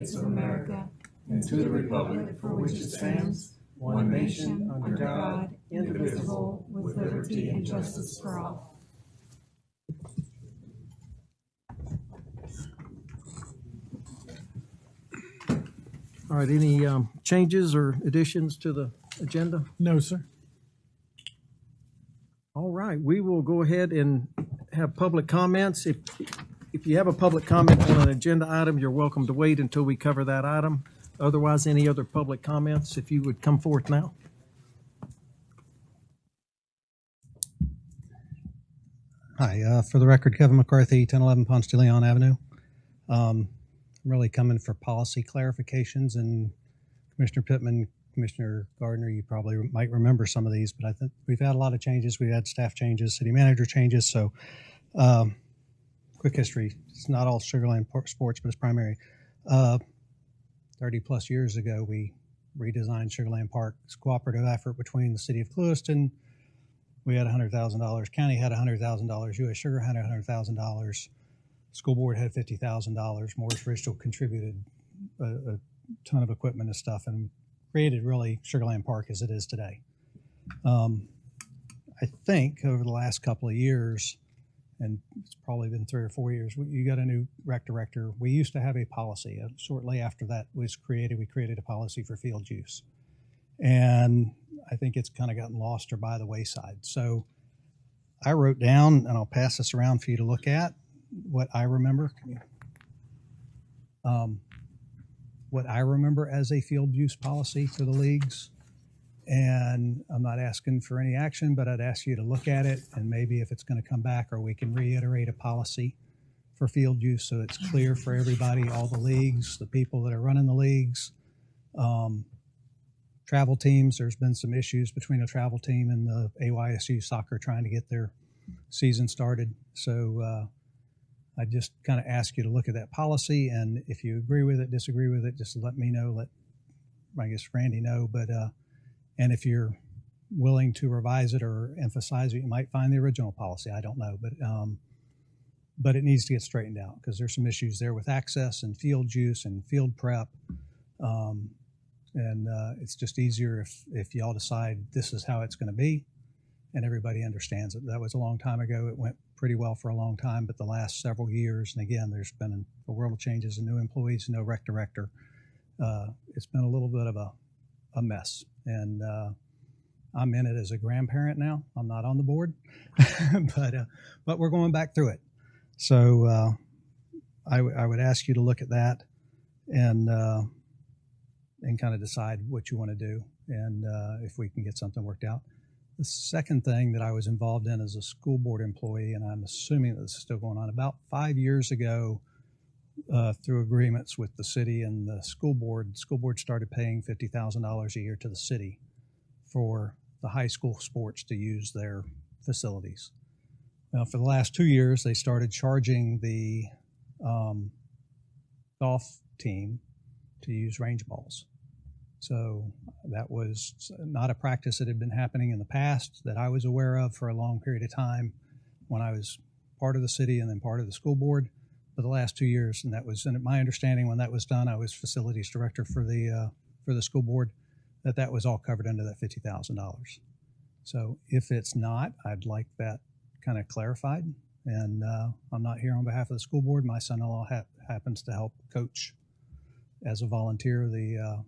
States of America, and to the republic for which it stands, one nation, under God, indivisible, with liberty and justice for all. All right, any changes or additions to the agenda? No, sir. All right, we will go ahead and have public comments. If you have a public comment on an agenda item, you're welcome to wait until we cover that item. Otherwise, any other public comments, if you would come forth now. Hi, for the record, Kevin McCarthy, 1011 Ponce de Leon Avenue. I'm really coming for policy clarifications, and Commissioner Pittman, Commissioner Gardner, you probably might remember some of these, but I think we've had a lot of changes. We've had staff changes, city manager changes, so quick history. It's not all Sugarland sports, but it's primary. 30 plus years ago, we redesigned Sugarland Park. It's a cooperative effort between the city of Clewiston. We had $100,000. County had $100,000. U.S. Sugar had $100,000. School board had $50,000. Morris Ridgeville contributed a ton of equipment and stuff, and created really Sugarland Park as it is today. I think over the last couple of years, and it's probably been 3 or 4 years, you got a new rec director. We used to have a policy. Shortly after that was created, we created a policy for field use. And I think it's kind of gotten lost or by the wayside. So I wrote down, and I'll pass this around for you to look at, what I remember. What I remember as a field use policy for the leagues. And I'm not asking for any action, but I'd ask you to look at it, and maybe if it's going to come back, or we can reiterate a policy for field use so it's clear for everybody, all the leagues, the people that are running the leagues. Travel teams, there's been some issues between the travel team and the AYSU soccer trying to get their season started. So I just kind of ask you to look at that policy, and if you agree with it, disagree with it, just let me know, let, I guess, Randy know. But and if you're willing to revise it or emphasize it, you might find the original policy. I don't know, but it needs to get straightened out, because there's some issues there with access and field use and field prep. And it's just easier if y'all decide this is how it's going to be, and everybody understands it. That was a long time ago. It went pretty well for a long time, but the last several years, and again, there's been a world of changes and new employees, no rec director. It's been a little bit of a mess, and I'm in it as a grandparent now. I'm not on the board, but we're going back through it. So I would ask you to look at that and kind of decide what you want to do, and if we can get something worked out. The second thing that I was involved in as a school board employee, and I'm assuming that this is still going on, about 5 years ago, through agreements with the city and the school board started paying $50,000 a year to the city for the high school sports to use their facilities. Now, for the last 2 years, they started charging the golf team to use range balls. So that was not a practice that had been happening in the past that I was aware of for a long period of time when I was part of the city and then part of the school board for the last 2 years. And that was, and my understanding when that was done, I was facilities director for the school board, that was all covered under that $50,000. So if it's not, I'd like that kind of clarified. And I'm not here on behalf of the school board. My son-in-law happens to help coach as a volunteer the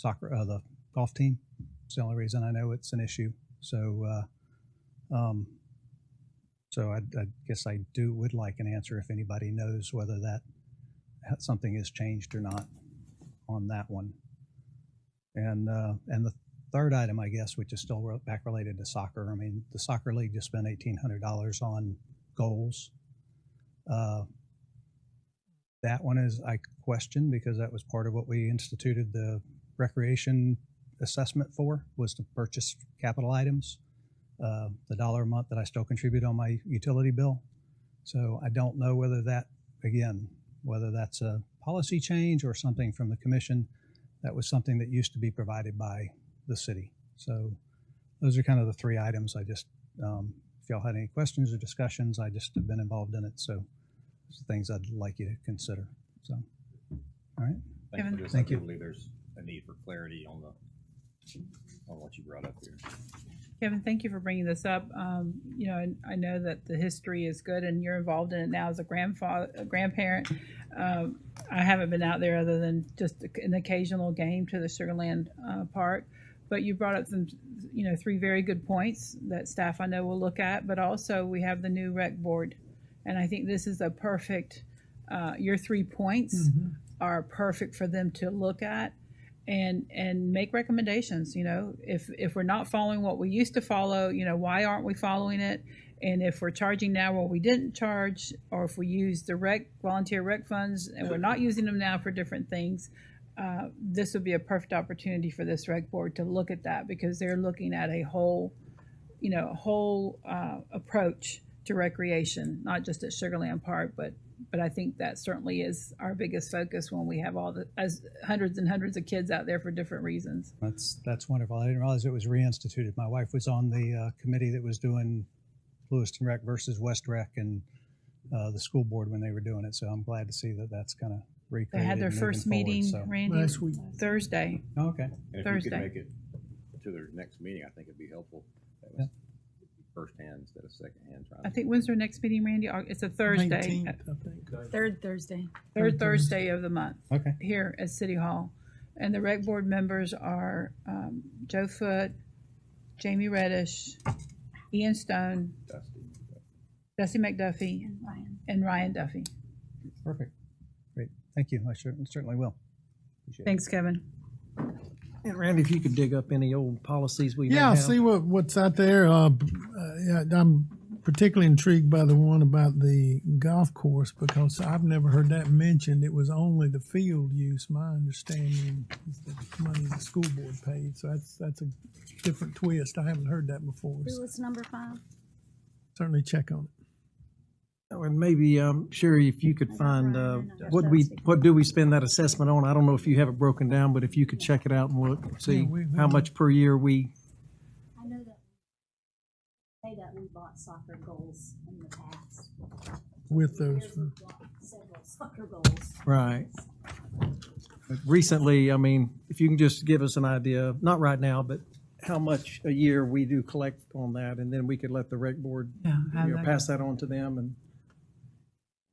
the golf team. It's the only reason I know it's an issue. So I guess I would like an answer if anybody knows whether that something has changed or not on that one. And the third item, I guess, which is still back related to soccer. I mean, the soccer league just spent $1,800 on goals. That one is, I question, because that was part of what we instituted the recreation assessment for, was to purchase capital items. The $1 a month that I still contribute on my utility bill. So I don't know whether that, again, whether that's a policy change or something from the commission. That was something that used to be provided by the city. So those are kind of the three items. I just, if y'all had any questions or discussions, I just have been involved in it. So those are things I'd like you to consider. So, all right. Kevin. Thank you. I believe there's a need for clarity on what you brought up here. Kevin, thank you for bringing this up. I know that the history is good, and you're involved in it now as a grandparent. I haven't been out there other than just an occasional game to the Sugarland Park. But you brought up some, 3 very good points that staff I know will look at. But also we have the new rec board, and I think this is a perfect. Your 3 points are perfect for them to look at and make recommendations. If we're not following what we used to follow, why aren't we following it? And if we're charging now where we didn't charge, or if we use the volunteer rec funds and we're not using them now for different things, this would be a perfect opportunity for this rec board to look at that, because they're looking at a whole approach to recreation, not just at Sugarland Park, but I think that certainly is our biggest focus when we have as hundreds and hundreds of kids out there for different reasons. That's wonderful. I didn't realize it was reinstituted. My wife was on the committee that was doing Clewiston Rec versus West Rec and the school board when they were doing it. So I'm glad to see that that's kind of recreated. They had their first meeting, Randy, Last week. Thursday. Oh, okay. And if Thursday. you could make it to their next meeting, I think it'd be helpful. That was firsthand instead of secondhand. I think when's their next meeting, Randy? It's a Thursday. 19th, I think. Third Thursday. Third Thursday of the month. Okay. Here at City Hall. And the rec board members are Joe Foote, Jamie Reddish, Ian Stone, Dusty McDuffie, and Ryan Duffy. Perfect. Great. Thank you. I certainly will. Appreciate it. Thanks, Kevin. And Randy, if you could dig up any old policies we may Yeah, have. see what's out there. Yeah, I'm particularly intrigued by the one about the golf course, because I've never heard that mentioned. It was only the field use. My understanding is that the money the school board paid. So that's a different twist. I haven't heard that before. Who So was number 5? certainly check on it. And maybe, Sherry, if you could find, what do we spend that assessment on? I don't know if you have it broken down, but if you could check it out and look, see we how much per year we, I know that we bought soccer goals in the past. With those. Years we've bought several soccer goals. right. But recently, I mean, if you can just give us an idea, not right now, but how much a year we do collect on that, and then we could let the rec board, pass that on to them. And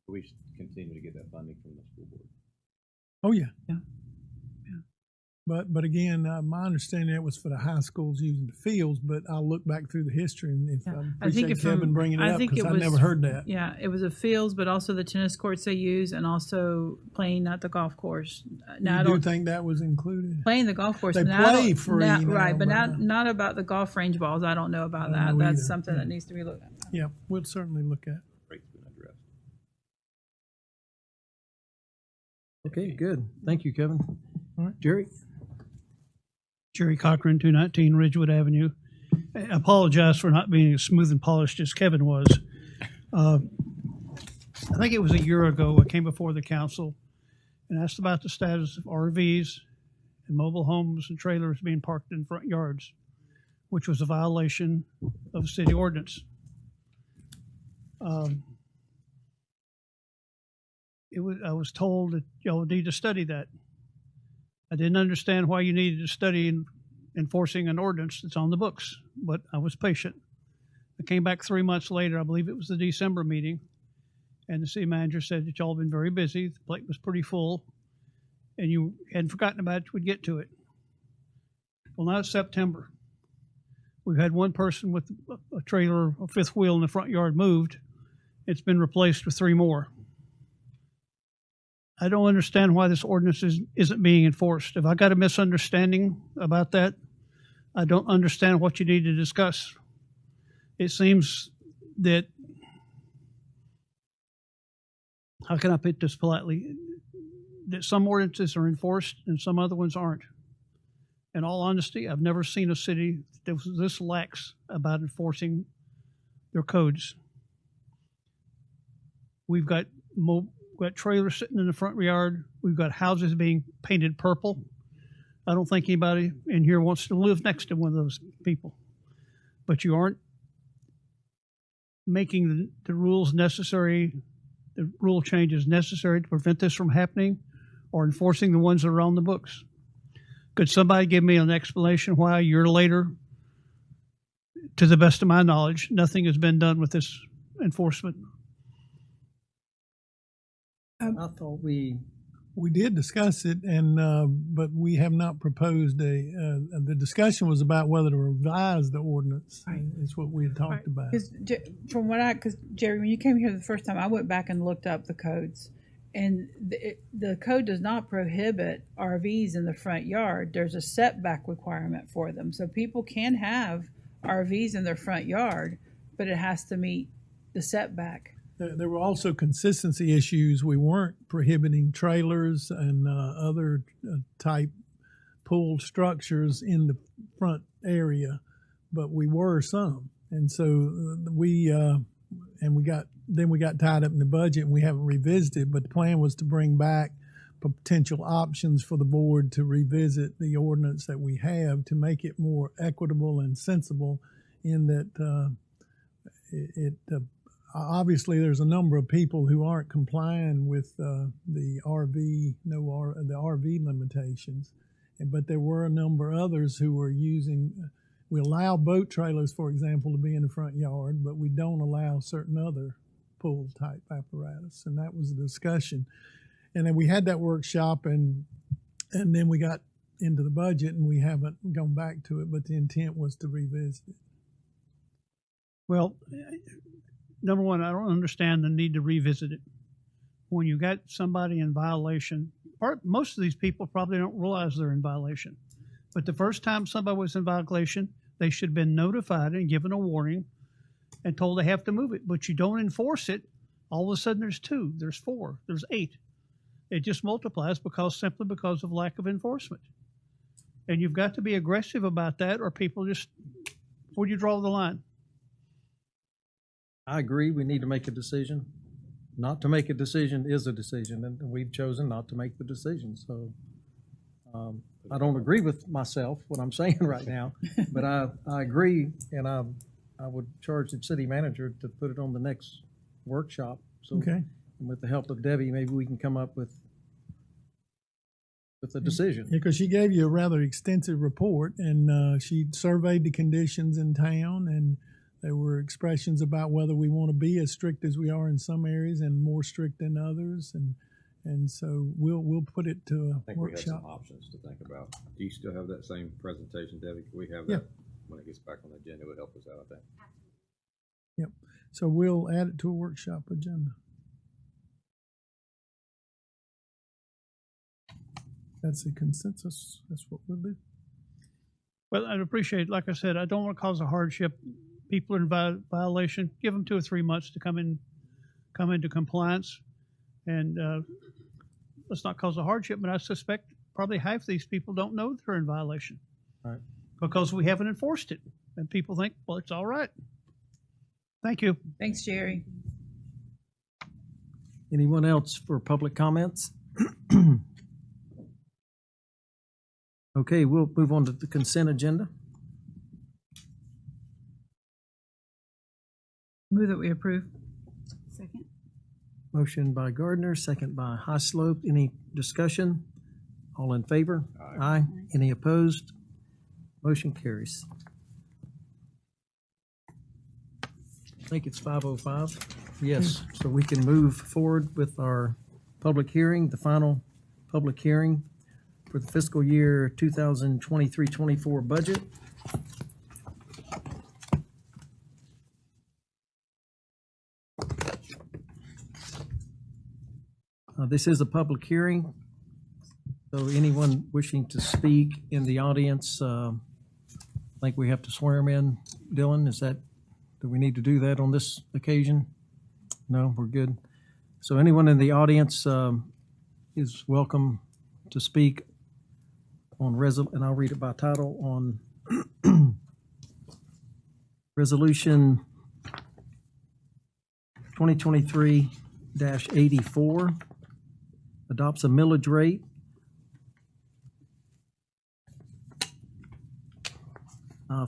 We should continue to get that funding from the school board. Oh, yeah. Yeah. But again, my understanding it was for the high schools using the fields, but I'll look back through the history and I think appreciate if Kevin bringing it up, because I never heard that. Yeah, it was a fields, but also the tennis courts they use, and also playing at the golf course. Now, I You do don't think that was included? playing the golf course. They but now I play don't- free now- now, right? But but, not about the golf range balls. I don't know about I that. don't know That's either. something that Yeah. needs to be looked at. Yeah, we'll certainly look at it. Rate's been addressed. okay, good. Thank you, Kevin. All right. Jerry? Jerry Cochran, 219 Ridgewood Avenue. I apologize for not being as smooth and polished as Kevin was. I think it was a year ago I came before the council and asked about the status of RVs and mobile homes and trailers being parked in front yards, which was a violation of city ordinance. I was told that y'all need to study that. I didn't understand why you needed to study enforcing an ordinance that's on the books, but I was patient. I came back 3 months later, I believe it was the December meeting, and the city manager said that y'all been very busy, the plate was pretty full, and you hadn't forgotten about it, would get to it. Well, now it's September. We've had one person with a trailer, a fifth wheel in the front yard moved. It's been replaced with 3 more. I don't understand why this ordinance isn't being enforced. If I got a misunderstanding about that, I don't understand what you need to discuss. It seems that, how can I put this politely, that some ordinances are enforced and some other ones aren't. In all honesty, I've never seen a city that was this lax about enforcing their codes. We've got trailers sitting in the front yard. We've got houses being painted purple. I don't think anybody in here wants to live next to one of those people. But you aren't making the rules necessary, the rule changes necessary to prevent this from happening, or enforcing the ones that are on the books. Could somebody give me an explanation why a year later, to the best of my knowledge, nothing has been done with this enforcement? I thought we did discuss it, and but we have not proposed the discussion was about whether to revise the ordinance. Is what we had talked about. Because Jerry, when you came here the first time, I went back and looked up the codes, and the code does not prohibit RVs in the front yard. There's a setback requirement for them, so people can have RVs in their front yard, but it has to meet the setback. There were also consistency issues. We weren't prohibiting trailers and other type pooled structures in the front area, but we were some. And so we got tied up in the budget, and we haven't revisited. But the plan was to bring back potential options for the board to revisit the ordinance that we have to make it more equitable and sensible. In that obviously, there's a number of people who aren't complying with the RV limitations, but there were a number of others who were using. We allow boat trailers, for example, to be in the front yard, but we don't allow certain other pool type apparatus, and that was the discussion. And then we had that workshop, and then we got into the budget, and we haven't gone back to it. But the intent was to revisit it. Well, number one, I don't understand the need to revisit it. When you got somebody in violation, most of these people probably don't realize they're in violation. But the first time somebody was in violation, they should have been notified and given a warning and told they have to move it. But you don't enforce it, all of a sudden there's 2, there's 4, there's 8. It just multiplies simply because of lack of enforcement. And you've got to be aggressive about that, or people just, where do you draw the line? I agree. We need to make a decision. Not to make a decision is a decision, and we've chosen not to make the decision. So I don't agree with myself, what I'm saying right now, but I agree, and I would charge the city manager to put it on the next workshop. So, Okay. and with the help of Debbie, maybe we can come up with a decision. Yeah, because she gave you a rather extensive report, and she surveyed the conditions in town, and there were expressions about whether we want to be as strict as we are in some areas and more strict than others, and so we'll put it to a I think we have workshop. some options to think about. Do you still have that same presentation, Debbie? Can we have Yeah. that when it gets back on the agenda? It would help us out, I think. Yep. So we'll add it to a workshop agenda. That's the consensus. That's what we'll do. Well, I'd appreciate, like I said, I don't want to cause a hardship. People are in violation. Give them 2 or 3 months to come into compliance, and let's not cause a hardship. But I suspect probably half of these people don't know they're in violation, Right. because we haven't enforced it, and people think, well, it's all right. Thank you. Thanks, Jerry. Anyone else for public comments? Okay, we'll move on to the consent agenda. Move that we approve. Second. Motion by Gardner, second by Highslope. Any discussion? All in favor? Aye. Any opposed? Motion carries. I think it's 5:05. Yes, so we can move forward with our public hearing, the final public hearing for the fiscal year 2023-24 budget. This is a public hearing, so anyone wishing to speak in the audience, I think we have to swear them in. Dylan, do we need to do that on this occasion? No, we're good. So anyone in the audience is welcome to speak on and I'll read it by title, on Resolution 2023-84, adopts a millage rate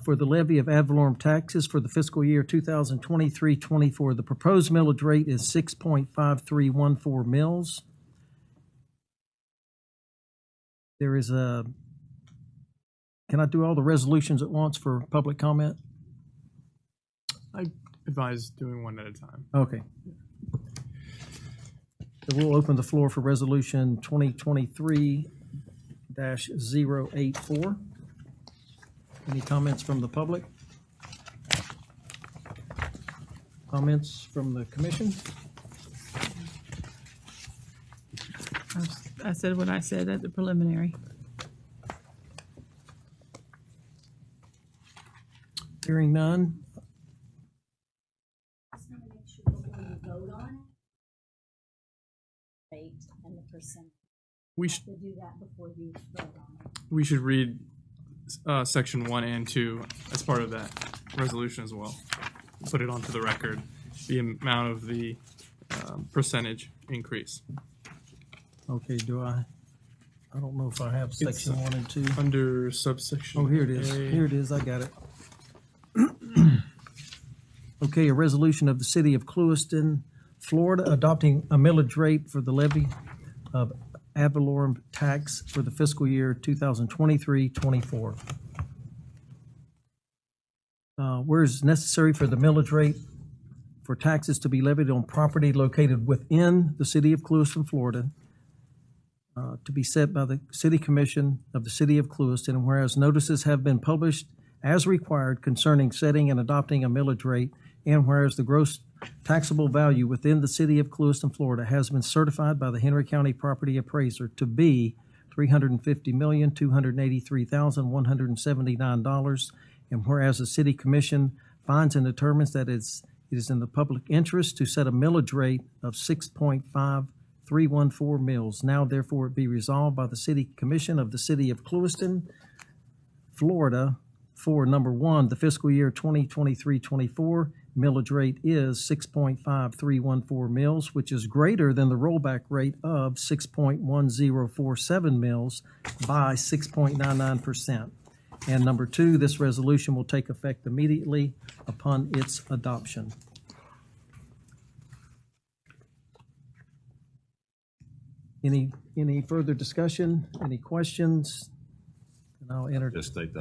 for the levy of ad valorem taxes for the fiscal year 2023-24. The proposed millage rate is 6.5314 mils. There is can I do all the resolutions at once for public comment? I advise doing one at a time. Okay. So we'll open the floor for resolution 2023-084. Any comments from the public? Comments from the commission? I said what I said at the preliminary. Hearing none. Just want to make sure that when you vote on it, rate and the percent, We you should have to do that before you vote on it. we should read section 1 and 2 as part of that resolution as well. Put it onto the record, the amount of the percentage increase. Okay, I don't know if I have section 1 and 2. Under subsection. Oh, here it is. A. Here it is. I got it. Okay, a resolution of the city of Clewiston, Florida, adopting a millage rate for the levy of ad valorem tax for the fiscal year 2023-24. Whereas necessary for the millage rate for taxes to be levied on property located within the city of Clewiston, Florida, to be set by the City Commission of the City of Clewiston, and whereas notices have been published as required concerning setting and adopting a millage rate, and whereas the gross taxable value within the City of Clewiston, Florida has been certified by the Henry County Property Appraiser to be $350,283,179, and whereas the City Commission finds and determines that it is in the public interest to set a millage rate of 6.5314 mills. Now therefore it be resolved by the City Commission of the City of Clewiston, Florida, for number 1, the fiscal year 2023-24 millage rate is 6.5314 mills, which is greater than the rollback rate of 6.1047 mills by 6.99%. And number 2, this resolution will take effect immediately upon its adoption. Any further discussion? Any questions? And I'll enter. Just state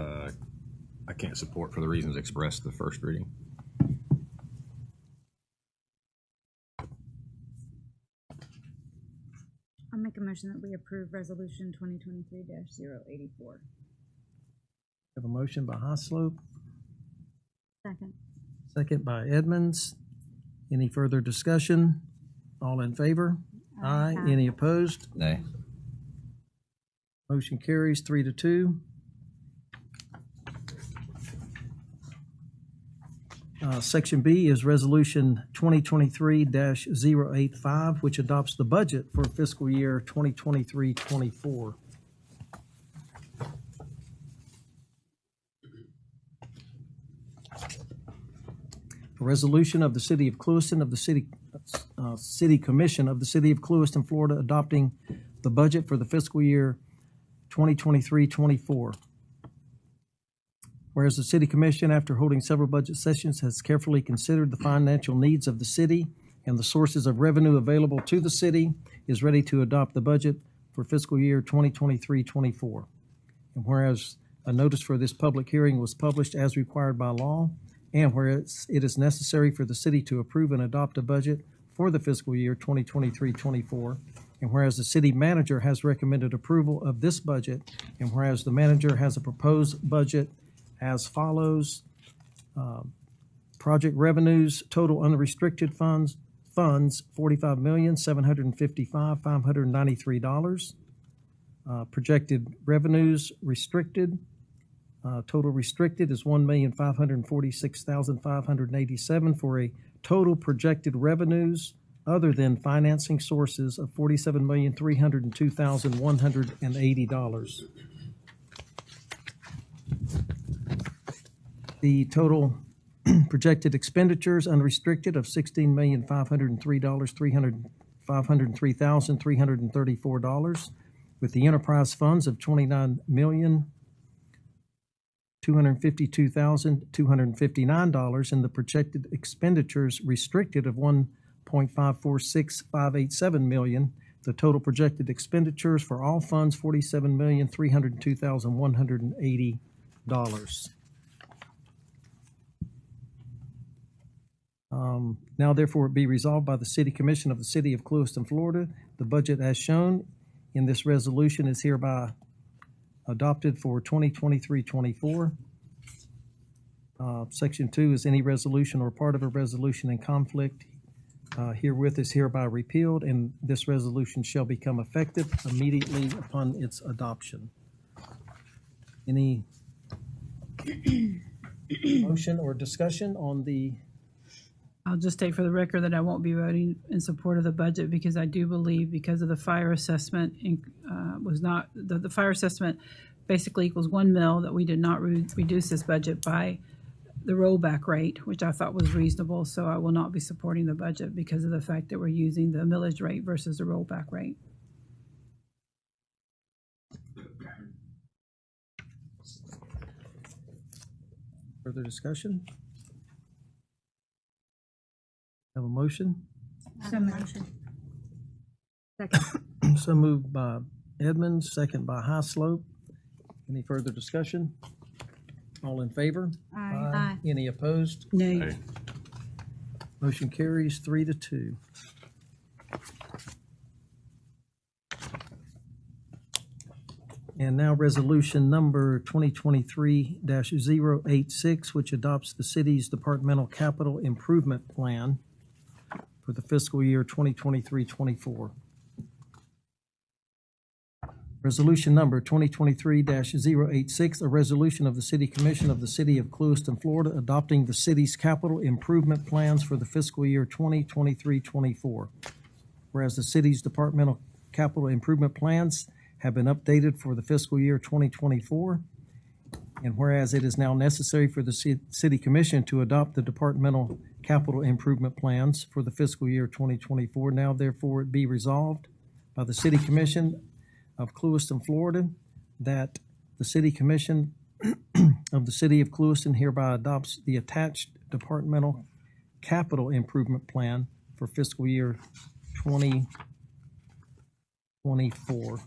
I can't support for the reasons expressed the first reading. I'll make a motion that we approve resolution 2023-084. Have a motion by Highslope, Second. second by Edmonds. Any further discussion? All in favor? Aye. Aye. Any opposed? Nay. Motion carries 3-2. Section B is Resolution 2023-085, which adopts the budget for fiscal year 2023-24. A resolution of the City of Clewiston of the City Commission of the City of Clewiston, Florida, adopting the budget for the fiscal year 2023-24. Whereas the City Commission, after holding several budget sessions, has carefully considered the financial needs of the city and the sources of revenue available to the city, is ready to adopt the budget for fiscal year 2023-24. And whereas a notice for this public hearing was published as required by law, and whereas it is necessary for the city to approve and adopt a budget for the fiscal year 2023-24, and whereas the city manager has recommended approval of this budget, and whereas the manager has a proposed budget as follows. Project revenues, total unrestricted funds, $45,755,593. Projected revenues restricted, total restricted is $1,546,587 for a total projected revenues other than financing sources of $47,302,180. The total projected expenditures unrestricted of $16,503,334, with the enterprise funds of $29,252,259, and the projected expenditures restricted of $1.546587 million, The total projected expenditures for all funds, $47,302,180. Now therefore it be resolved by the City Commission of the City of Clewiston, Florida, the budget as shown in this resolution is hereby adopted for 2023-24. Section 2 is any resolution or part of a resolution in conflict herewith is hereby repealed, and this resolution shall become effective immediately upon its adoption. Any motion or discussion on the? I'll just state for the record that I won't be voting in support of the budget because I do believe because of the fire assessment was not, the fire assessment basically equals 1 mil, that we did not reduce this budget by the rollback rate, which I thought was reasonable. So I will not be supporting the budget because of the fact that we're using the millage rate versus the rollback rate. Further discussion? Have a motion? So moved. Second. So moved by Edmonds, second by Highslope. Any further discussion? All in favor? Aye. Any opposed? Nay. Motion carries 3-2. And now resolution number 2023-086, which adopts the city's departmental capital improvement plan for the fiscal year 2023-24. Resolution number 2023-086, a resolution of the City Commission of the City of Clewiston, Florida, adopting the city's capital improvement plans for the fiscal year 2023-24. Whereas the city's departmental capital improvement plans have been updated for the fiscal year 2024, and whereas it is now necessary for the City Commission to adopt the departmental capital improvement plans for the fiscal year 2024, now therefore it be resolved by the City Commission of Clewiston, Florida, that the City Commission of the City of Clewiston hereby adopts the attached departmental capital improvement plan for fiscal year 2024.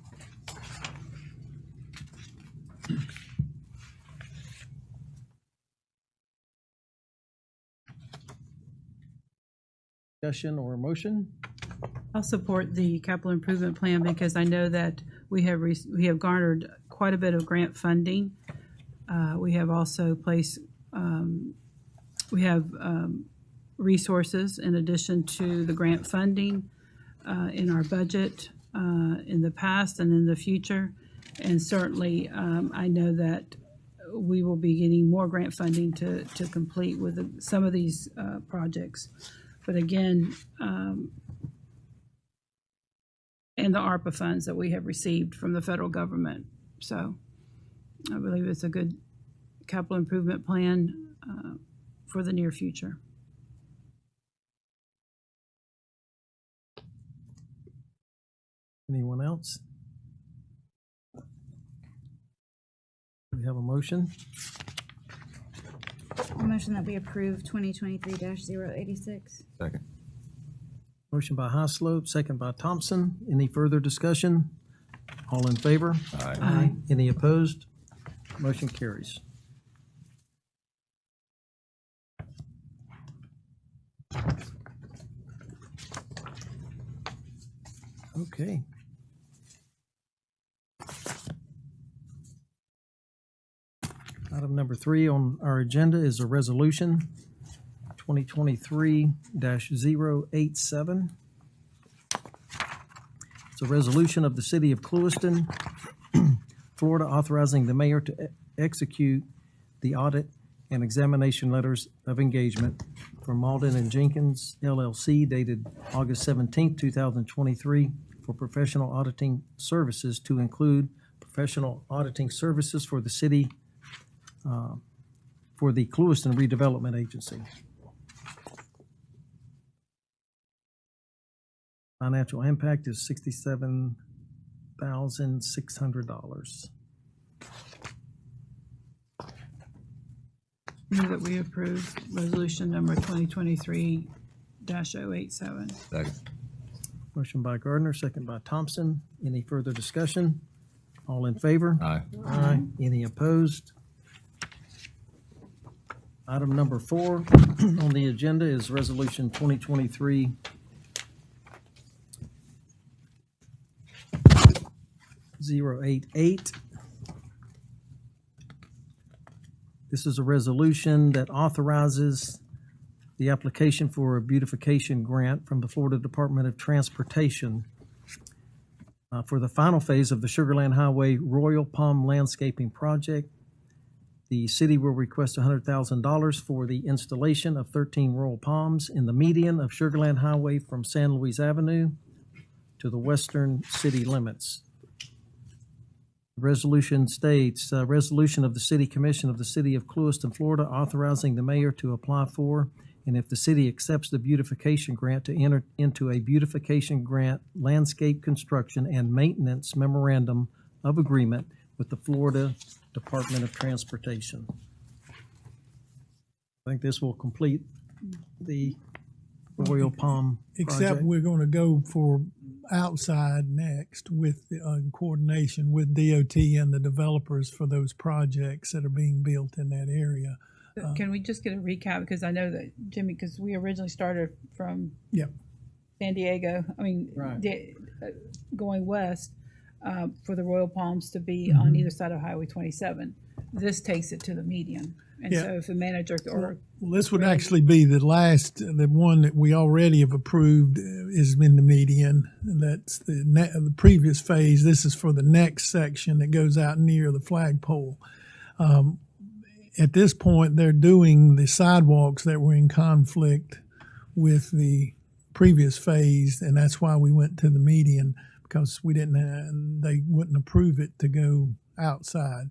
Discussion or motion? I'll support the capital improvement plan because I know that we have garnered quite a bit of grant funding. We have also placed resources in addition to the grant funding in our budget in the past and in the future. And certainly I know that we will be getting more grant funding to complete with some of these projects. But again, and the ARPA funds that we have received from the federal government. So I believe it's a good capital improvement plan for the near future. Anyone else? We have a motion. A motion that we approve 2023-086. Second. Motion by Highslope, second by Thompson. Any further discussion? All in favor? Aye. Any opposed? Motion carries. Okay. Item number 3 on our agenda is a resolution 2023-087. It's a resolution of the City of Clewiston, Florida, authorizing the mayor to execute the audit and examination letters of engagement for Malden and Jenkins LLC dated August 17, 2023 for professional auditing services to include professional auditing services for the city for the Clewiston Redevelopment Agency. Financial impact is $67,600. Move that we approve resolution number 2023-087. Second. Motion by Gardner, second by Thompson. Any further discussion? All in favor? Aye. Aye. Any opposed? Item number 4 on the agenda is Resolution 2023 088. This is a resolution that authorizes the application for a beautification grant from the Florida Department of Transportation for the final phase of the Sugarland Highway Royal Palm Landscaping Project. The city will request $100,000 for the installation of 13 royal palms in the median of Sugarland Highway from San Luis Avenue to the western city limits. The resolution states, resolution of the City Commission of the City of Clewiston, Florida, authorizing the mayor to apply for, and if the city accepts the beautification grant, to enter into a beautification grant landscape construction and maintenance memorandum of agreement with the Florida Department of Transportation. I think this will complete the Royal Palm Except project. we're going to go for outside next with coordination with DOT and the developers for those projects that are being built in that area. Can we just get a recap? Because I know that, Jimmy, because we originally started from Yep. San Diego, Right. Going west for the Royal Palms to be on either side of Highway 27. This takes it to the median. And Yeah. so if the manager or Well, this would actually be the one that we already have approved is in the median. That's the previous phase. This is for the next section that goes out near the flagpole. At this point, they're doing the sidewalks that were in conflict with the previous phase, and that's why we went to the median, because they wouldn't approve it to go outside.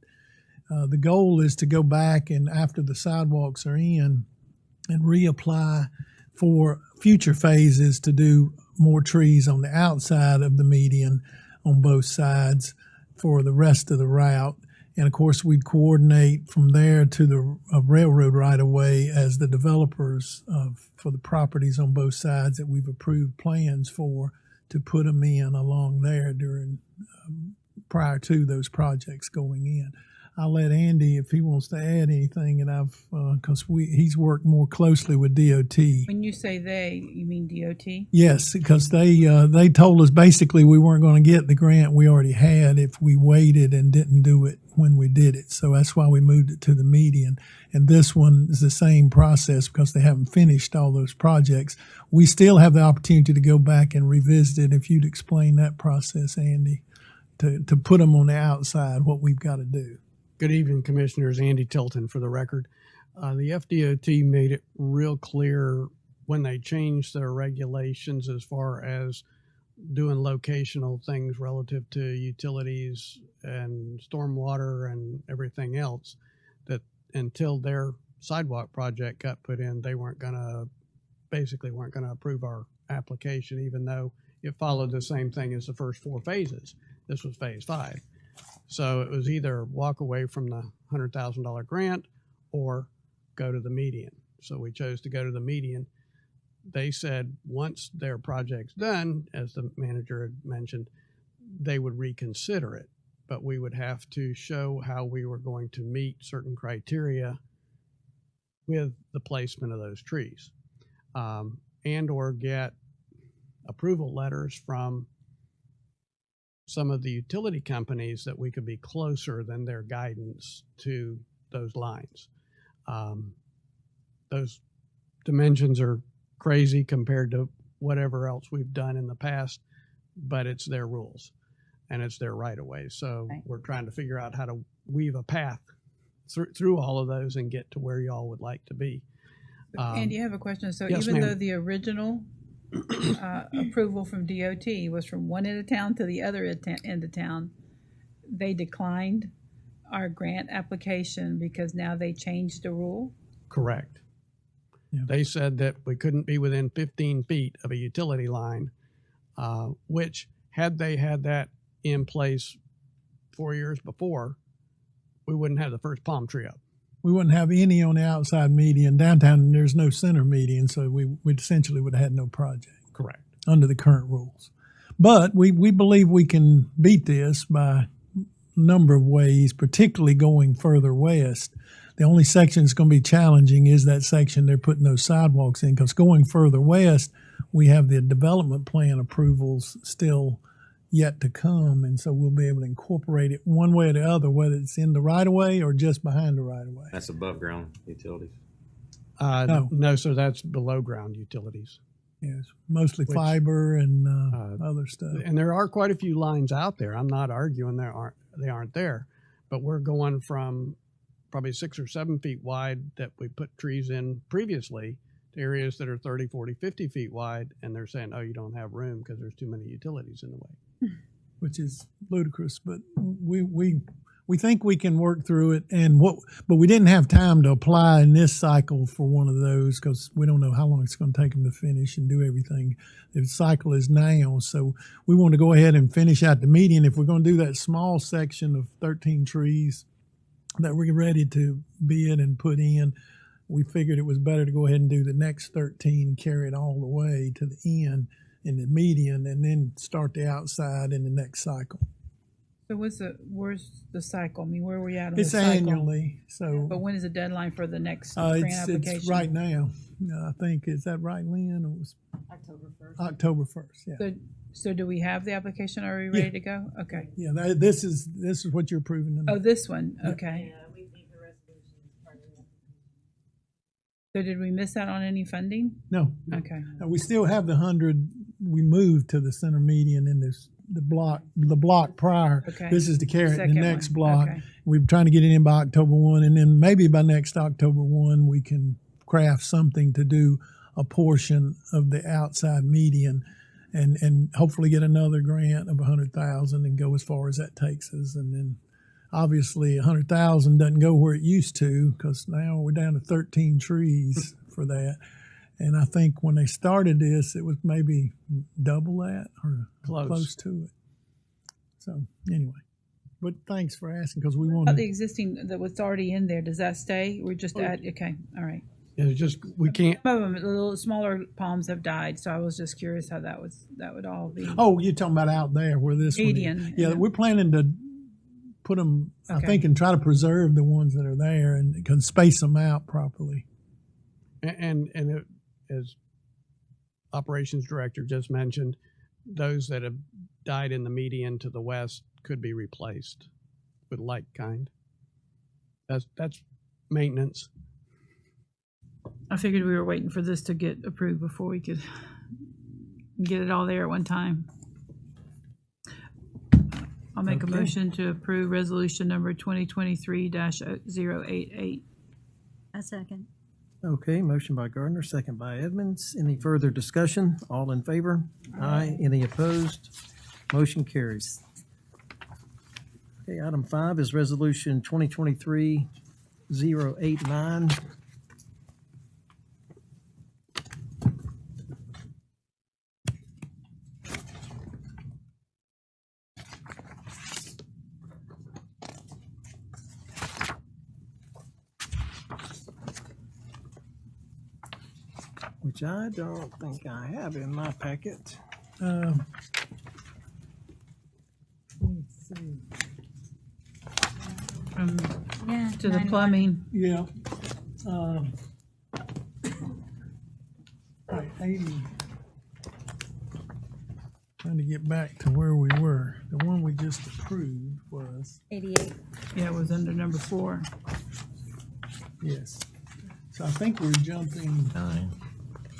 The goal is to go back and after the sidewalks are in and reapply for future phases to do more trees on the outside of the median on both sides for the rest of the route. And of course, we'd coordinate from there to the railroad right of way as the developers for the properties on both sides that we've approved plans for to put them in along there prior to those projects going in. I'll let Andy, if he wants to add anything, and because he's worked more closely with DOT. when you say they, you mean DOT? Yes, because they told us basically we weren't going to get the grant we already had if we waited and didn't do it when we did it. So that's why we moved it to the median. And this one is the same process because they haven't finished all those projects. We still have the opportunity to go back and revisit it. If you'd explain that process, Andy, to put them on the outside, what we've got to do. Good evening, Commissioners. Andy Tilton for the record. The FDOT made it real clear when they changed their regulations as far as doing locational things relative to utilities and stormwater and everything else, that until their sidewalk project got put in, they weren't going to approve our application, even though it followed the same thing as the first 4 phases. This was phase 5. So it was either walk away from the $100,000 grant or go to the median. So we chose to go to the median. They said once their project's done, as the manager had mentioned, they would reconsider it, but we would have to show how we were going to meet certain criteria with the placement of those trees, and or get approval letters from some of the utility companies that we could be closer than their guidance to those lines. Those dimensions are crazy compared to whatever else we've done in the past, but it's their rules and it's their right of way. So we're trying to figure out how to weave a path through all of those and get to where y'all would like to be. Andy, I have a question. So yes, even ma'am. though the original approval from DOT was from one end of town to the other end of town, they declined our grant application because now they changed the rule? Correct. Yeah. They said that we couldn't be within 15 feet of a utility line, which had they had that in place 4 years before, we wouldn't have the first palm tree up. We wouldn't have any on the outside median. Downtown, and there's no center median, so we essentially would have had no project Correct. under the current rules. But we believe we can beat this by a number of ways, particularly going further west. The only section that's going to be challenging is that section they're putting those sidewalks in, because going further west, we have the development plan approvals still yet to come, and so we'll be able to incorporate it one way or the other, whether it's in the right-of-way or just behind the right-of-way. That's above ground utilities. No. So that's below ground utilities. Yes, mostly fiber and other stuff. And there are quite a few lines out there. I'm not arguing they aren't there, but we're going from probably 6 or 7 feet wide that we put trees in previously to areas that are 30, 40, 50 feet wide, and they're saying, oh, you don't have room because there's too many utilities in the way. Which is ludicrous, but we think we can work through it. But we didn't have time to apply in this cycle for one of those because we don't know how long it's going to take them to finish and do everything. The cycle is now, so we want to go ahead and finish out the median. If we're going to do that small section of 13 trees that we're ready to bid and put in, we figured it was better to go ahead and do the next 13, carry it all the way to the end in the median, and then start the outside in the next cycle. So where's the cycle? I mean, where are we at on It's the cycle? annually, so But when is the deadline for the next grant application? it's right now. I think, is that right, Lynn? It was October 1st. October 1st, yeah. So do we have the application? Are we ready to go? Okay. Yeah, this is what you're approving tonight. Oh, this one, okay. We think the resolution is part of the application. So did we miss out on any funding? No. Okay. We still have the 100, we moved to the center median in the block prior. Okay. This is to carry it in the Second next one. block. Okay. We're trying to get it in by October 1, and then maybe by next October 1, we can craft something to do a portion of the outside median and hopefully get another grant of $100,000 and go as far as that takes us. And then obviously $100,000 doesn't go where it used to, because now we're down to 13 trees for that. And I think when they started this, it was maybe double that or close to it. So anyway, but thanks for asking, because we want About the existing, that was already in there, does that stay? We're just okay, all right. It's just, we can't, Some of them, the little smaller palms have died, so I was just curious how that would all be. Oh, you're talking about out there where this Median, one is. Yeah, yeah. we're planning to put them, I Okay. think, and try to preserve the ones that are there and can space them out properly. and as operations director just mentioned, those that have died in the median to the west could be replaced with like kind. That's maintenance. I figured we were waiting for this to get approved before we could get it all there at one time. I'll make a motion to approve resolution number 2023-088. A second. Okay, motion by Gardner, second by Edmonds. Any further discussion? All in favor? Aye. Any opposed? Motion carries. Okay, item 5 is resolution 2023-089. Which I don't think I have in my packet. Let's see. Yeah. To the plumbing. Yeah. Right, 80. Trying to get back to where we were. The one we just approved was, 88. Yeah, it was under number 4. yes. So I think we're jumping. 9.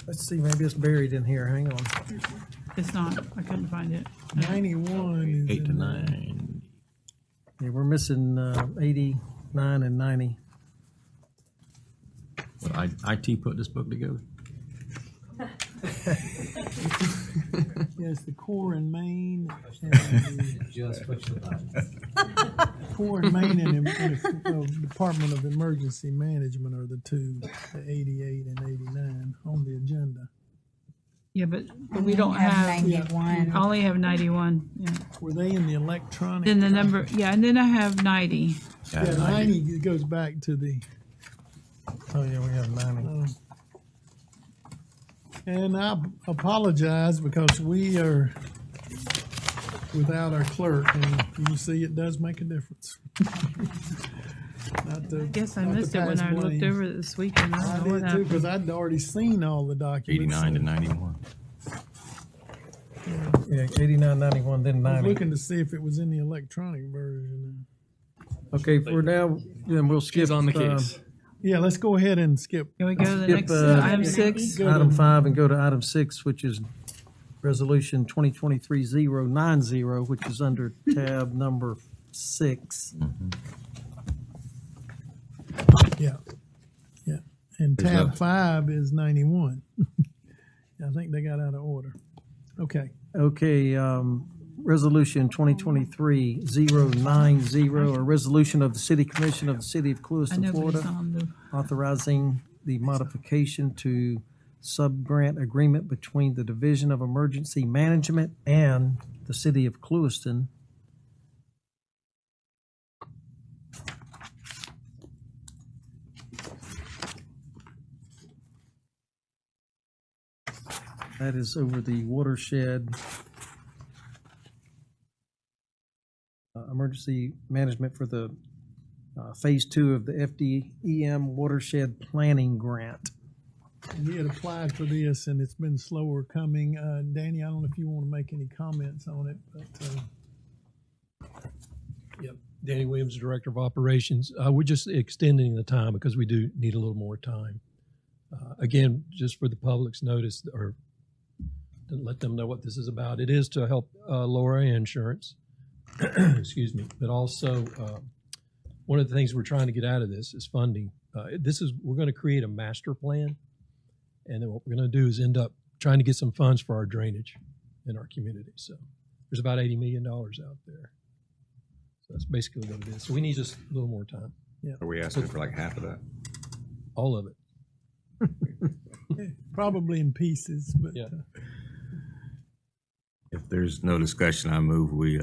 Let's see, maybe it's buried in here. Hang on. It's not, I couldn't find it. 91 is 8 to in there. 9. Yeah, we're missing 89 and 90. Well, IT put this book together. Yes, the core and main. And the Just push the button. core and main and Department of Emergency Management are the two, the 88 and 89 on the agenda. Yeah, but we don't have, 91. I only have 91, yeah. Were they in the electronic? Then the number, yeah, and then I have 90. Yeah, 90 goes back to the. Oh, yeah, we have 90. And I apologize because we are without our clerk, and you see it does make a difference. I guess I missed it when I looked over it this weekend. I I don't know what did too, happened. because I'd already seen all the documents. 89 to 91. Yeah, 89, 91, then I was 90. looking to see if it was in the electronic version. Okay, for now, then we'll skip. She's on the case. Yeah, let's go ahead and skip. Can we go to the Skip, next item item 6? Item 5 and go to item 6, which is Resolution 2023-090, which is under tab number 6. Yeah, yeah. And tab 5 is 91. I think they got out of order. Okay. Okay, Resolution 2023-090, a resolution of the City Commission of the City of I Clewiston, know, but it's Florida, on the, authorizing the modification to sub-grant agreement between the Division of Emergency Management and the City of Clewiston. That is over the watershed emergency management for the phase 2 of the FDEM watershed planning grant. And he had applied for this, and it's been slower coming. Danny, I don't know if you want to make any comments on it, but Yep. Danny Williams, Director of Operations. We're just extending the time because we do need a little more time. Again, just for the public's notice, or to let them know what this is about. It is to help lower our insurance, excuse me, but also one of the things we're trying to get out of this is funding. We're going to create a master plan, and then what we're going to do is end up trying to get some funds for our drainage in our community. So there's about $80 million out there. So that's basically what it is. So we need just a little more time. yeah, Are we asking for like half of that? All of it. probably in pieces. But Yeah. If there's no discussion, I move we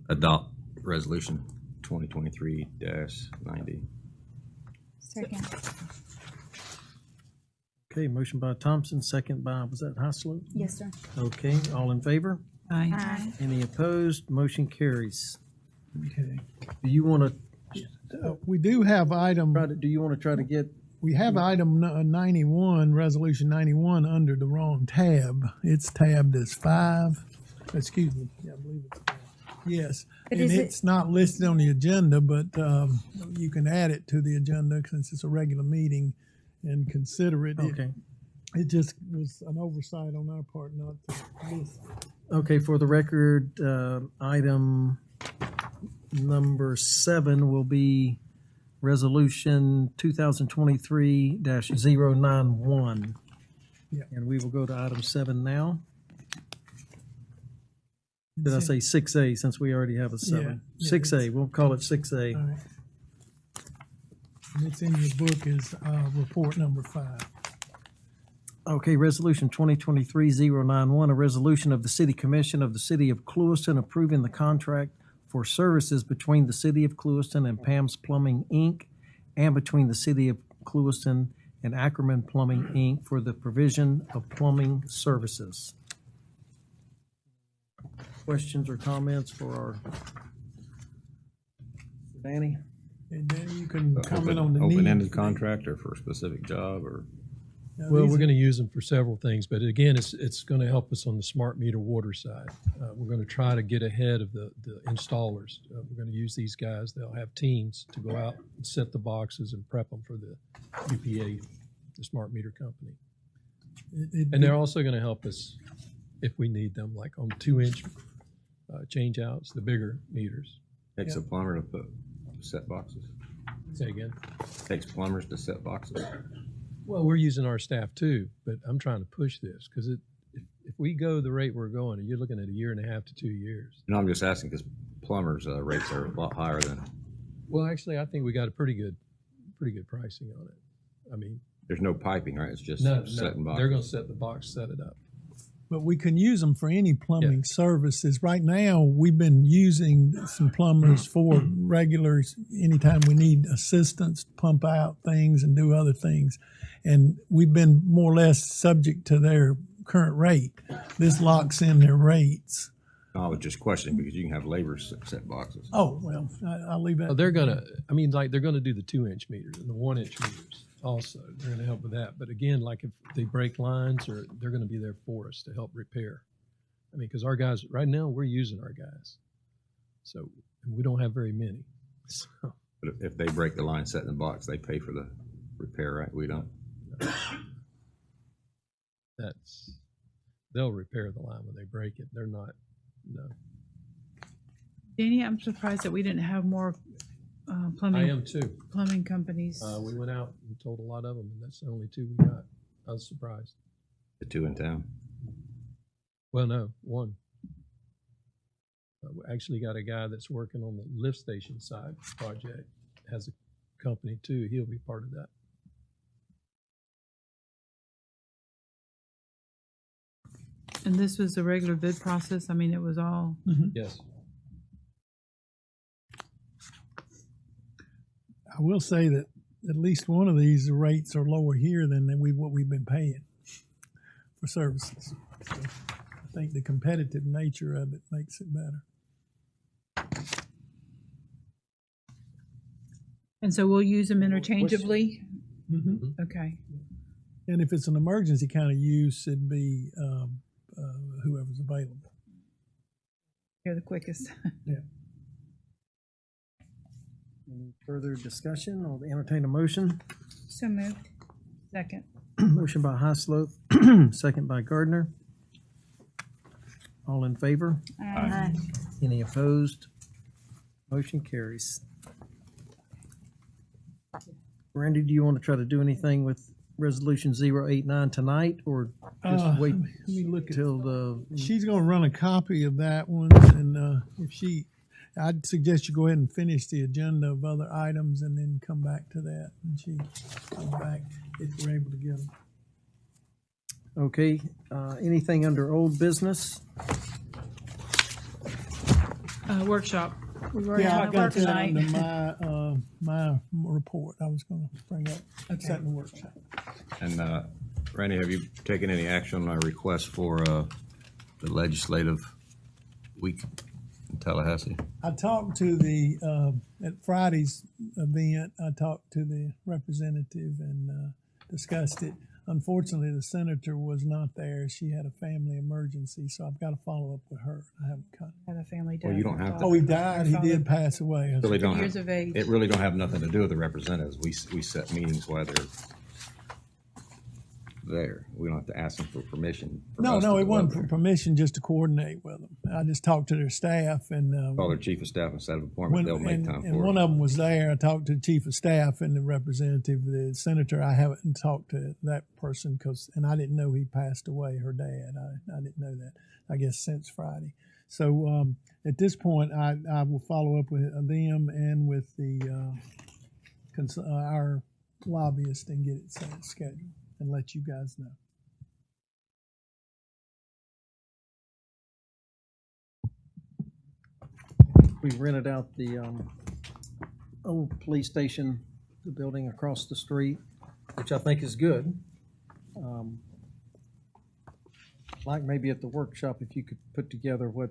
adopt resolution 2023-90. Second. Okay, motion by Thompson, second by, was that Haslett? Yes, sir. Okay, all in favor? aye. Aye. Any opposed? Motion carries. okay. Do you want We do have item. do you want to try to get, We have item 91, resolution 91, under the wrong tab. It's tabbed as 5. Excuse me. Yeah, I believe it's 5. Yes, But and is it- it's not listed on the agenda, but you can add it to the agenda since it's a regular meeting and consider it. okay. It just was an oversight on our part not to list. Okay, for the record, item number 7 will be Resolution 2023-091. Yeah. And we will go to item 7 now. Did I say 6A since we already have a 7? Yeah, 6A, we'll call it 6A. All right. And it's in your book is report number 5. Okay, Resolution 2023-091, a resolution of the City Commission of the City of Clewiston approving the contract for services between the City of Clewiston and Pam's Plumbing, Inc., and between the City of Clewiston and Ackerman Plumbing, Inc. for the provision of plumbing services. Questions or comments for our Danny? And then you can comment on the need. Open-ended contract or for a specific job or? Now, Well, these we're are- going to use them for several things, but again, it's going to help us on the smart meter water side. We're going to try to get ahead of the installers. We're going to use these guys. They'll have teams to go out and set the boxes and prep them for the UPA, the smart meter company. And they're also going to help us if we need them, like on 2-inch change outs, the bigger meters. Takes a plumber to put set boxes. Say again? Takes plumbers to set boxes. Well, we're using our staff too, but I'm trying to push this because if we go the rate we're going, you're looking at 1.5 to 2 years. No, I'm just asking because plumbers' rates are a lot higher than. Well, actually, I think we got a pretty good pricing on it. I mean, There's no piping, right? It's just setting boxes. They're going to set the box, set it up. But we can use them for any plumbing services. Right now, we've been using some plumbers for regulars anytime we need assistance to pump out things and do other things. And we've been more or less subject to their current rate. This locks in their rates. No, I was just questioning because you can have labor set boxes. Oh, well, I'll leave that. They're gonna, I mean, like, they're gonna do the 2-inch meters and the 1-inch meters also. They're gonna help with that. But again, like if they break lines, or they're gonna be there for us to help repair. I mean, because our guys, right now, we're using our guys. So we don't have very many. So, But if they break the line set in the box, they pay for the repair, right? We don't. they'll repair the line when they break it. They're not, no. Danny, I'm surprised that we didn't have more plumbing. I am too. Plumbing companies. We went out and told a lot of them, and that's the only 2 we got. I was surprised. The 2 in town. Well, no, one. We actually got a guy that's working on the lift station side project, has a company too. He'll be part of that. And this was a regular bid process? I mean, it was all, Yes. I will say that at least one of these rates are lower here than what we've been paying for services. So I think the competitive nature of it makes it better. and so we'll use them interchangeably? Mm-hmm. Okay. And if it's an emergency kind of use, it'd be whoever's available. You're the quickest. Yeah. Any further discussion? I'll entertain a motion. So moved. Second. Motion by Highslope, second by Gardner. All in favor? Aye. Any opposed? Motion carries. Randy, do you want to try to do anything with Resolution 089 tonight, or just wait Let me look at. till the? She's going to run a copy of that one, and I'd suggest you go ahead and finish the agenda of other items, and then come back to that. And she come back if we're able to get them. Okay, anything under old business? Workshop. We've already Yeah, I talked got about that tonight. under my report. I was going to bring up set in the workshop. And Randy, have you taken any action on my request for the legislative week in Tallahassee? I talked to the at Friday's event. I talked to the representative and discussed it. Unfortunately, the senator was not there. She had a family emergency, so I've got to follow up with her. I haven't cut. Had a family death. Well, you don't have to. Oh, he died. He did pass away. Really don't Years have, of age. it really don't have nothing to do with the representatives. We set meetings while they're there. We don't have to ask them for permission. No, it wasn't for for permission, just to coordinate with them. I just talked to their staff and call their chief of staff and set up an appointment. They'll make time and for one it. of them was there. I talked to the chief of staff and the representative, the senator. I haven't talked to that person and I didn't know he passed away. Her dad. I didn't know that. I guess since Friday. So at this point, I will follow up with them and with the our lobbyist and get it scheduled and let you guys know. We rented out the old police station, the building across the street, which I think is good. Like maybe at the workshop, if you could put together what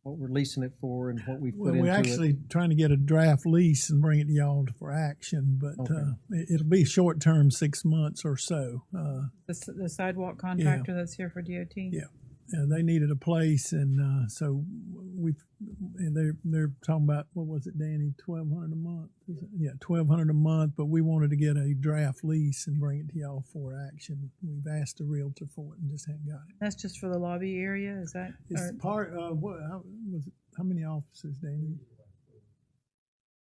we're leasing it for and what we put into it. We're actually trying to get a draft lease and bring it to y'all for action, but it'll be short term, 6 months or so. The sidewalk contractor that's here for DOT? Yeah. They needed a place, and so they're talking about, what was it, Danny, $1,200 a month? Yeah, $1,200 a month. But we wanted to get a draft lease and bring it to y'all for action. We've asked a realtor for it and just haven't got it. That's just for the lobby area, is that? It's part of what? How was it? How many offices, Danny?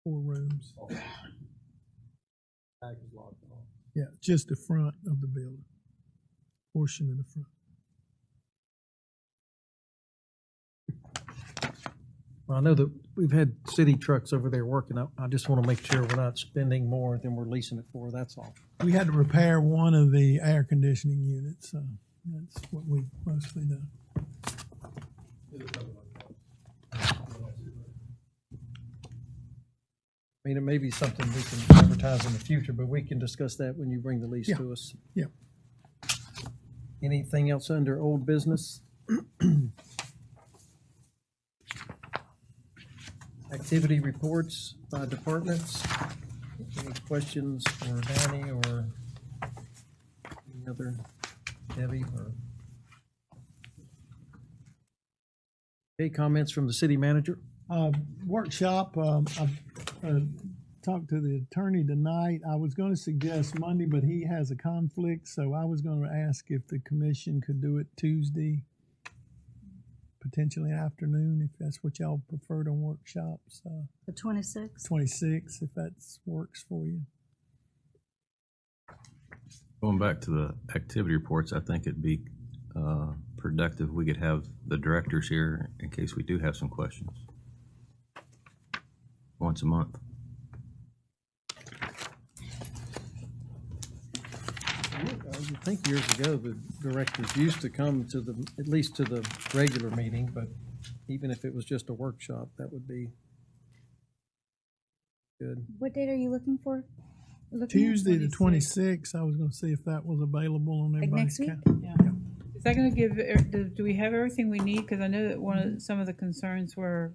4 rooms. Yeah, just the front of the building, portion of the front. Well, I know that we've had city trucks over there working. I just want to make sure we're not spending more than we're leasing it for. That's all. We had to repair one of the air conditioning units, so that's what we've mostly done. I mean, it may be something we can advertise in the future, but we can discuss that when you bring the lease to us. Yeah. Anything else under old business? Activity reports by departments. Any questions for Danny or any other, Debbie or? Okay, comments from the city manager? Workshop, I've talked to the attorney tonight. I was going to suggest Monday, but he has a conflict, so I was going to ask if the commission could do it Tuesday, potentially afternoon, if that's what y'all preferred on workshops. The 26th? 26, if that works for you. Going back to the activity reports, I think it'd be productive. We could have the directors here in case we do have some questions. Once a month. I think years ago, the directors used to come to at least to the regular meeting, but even if it was just a workshop, that would be good. What date are you looking for? Tuesday the 26th. I was going to see if that was available on everybody's next week? calendar. Yeah. Is that going to give, do we have everything we need? Because I know that some of the concerns were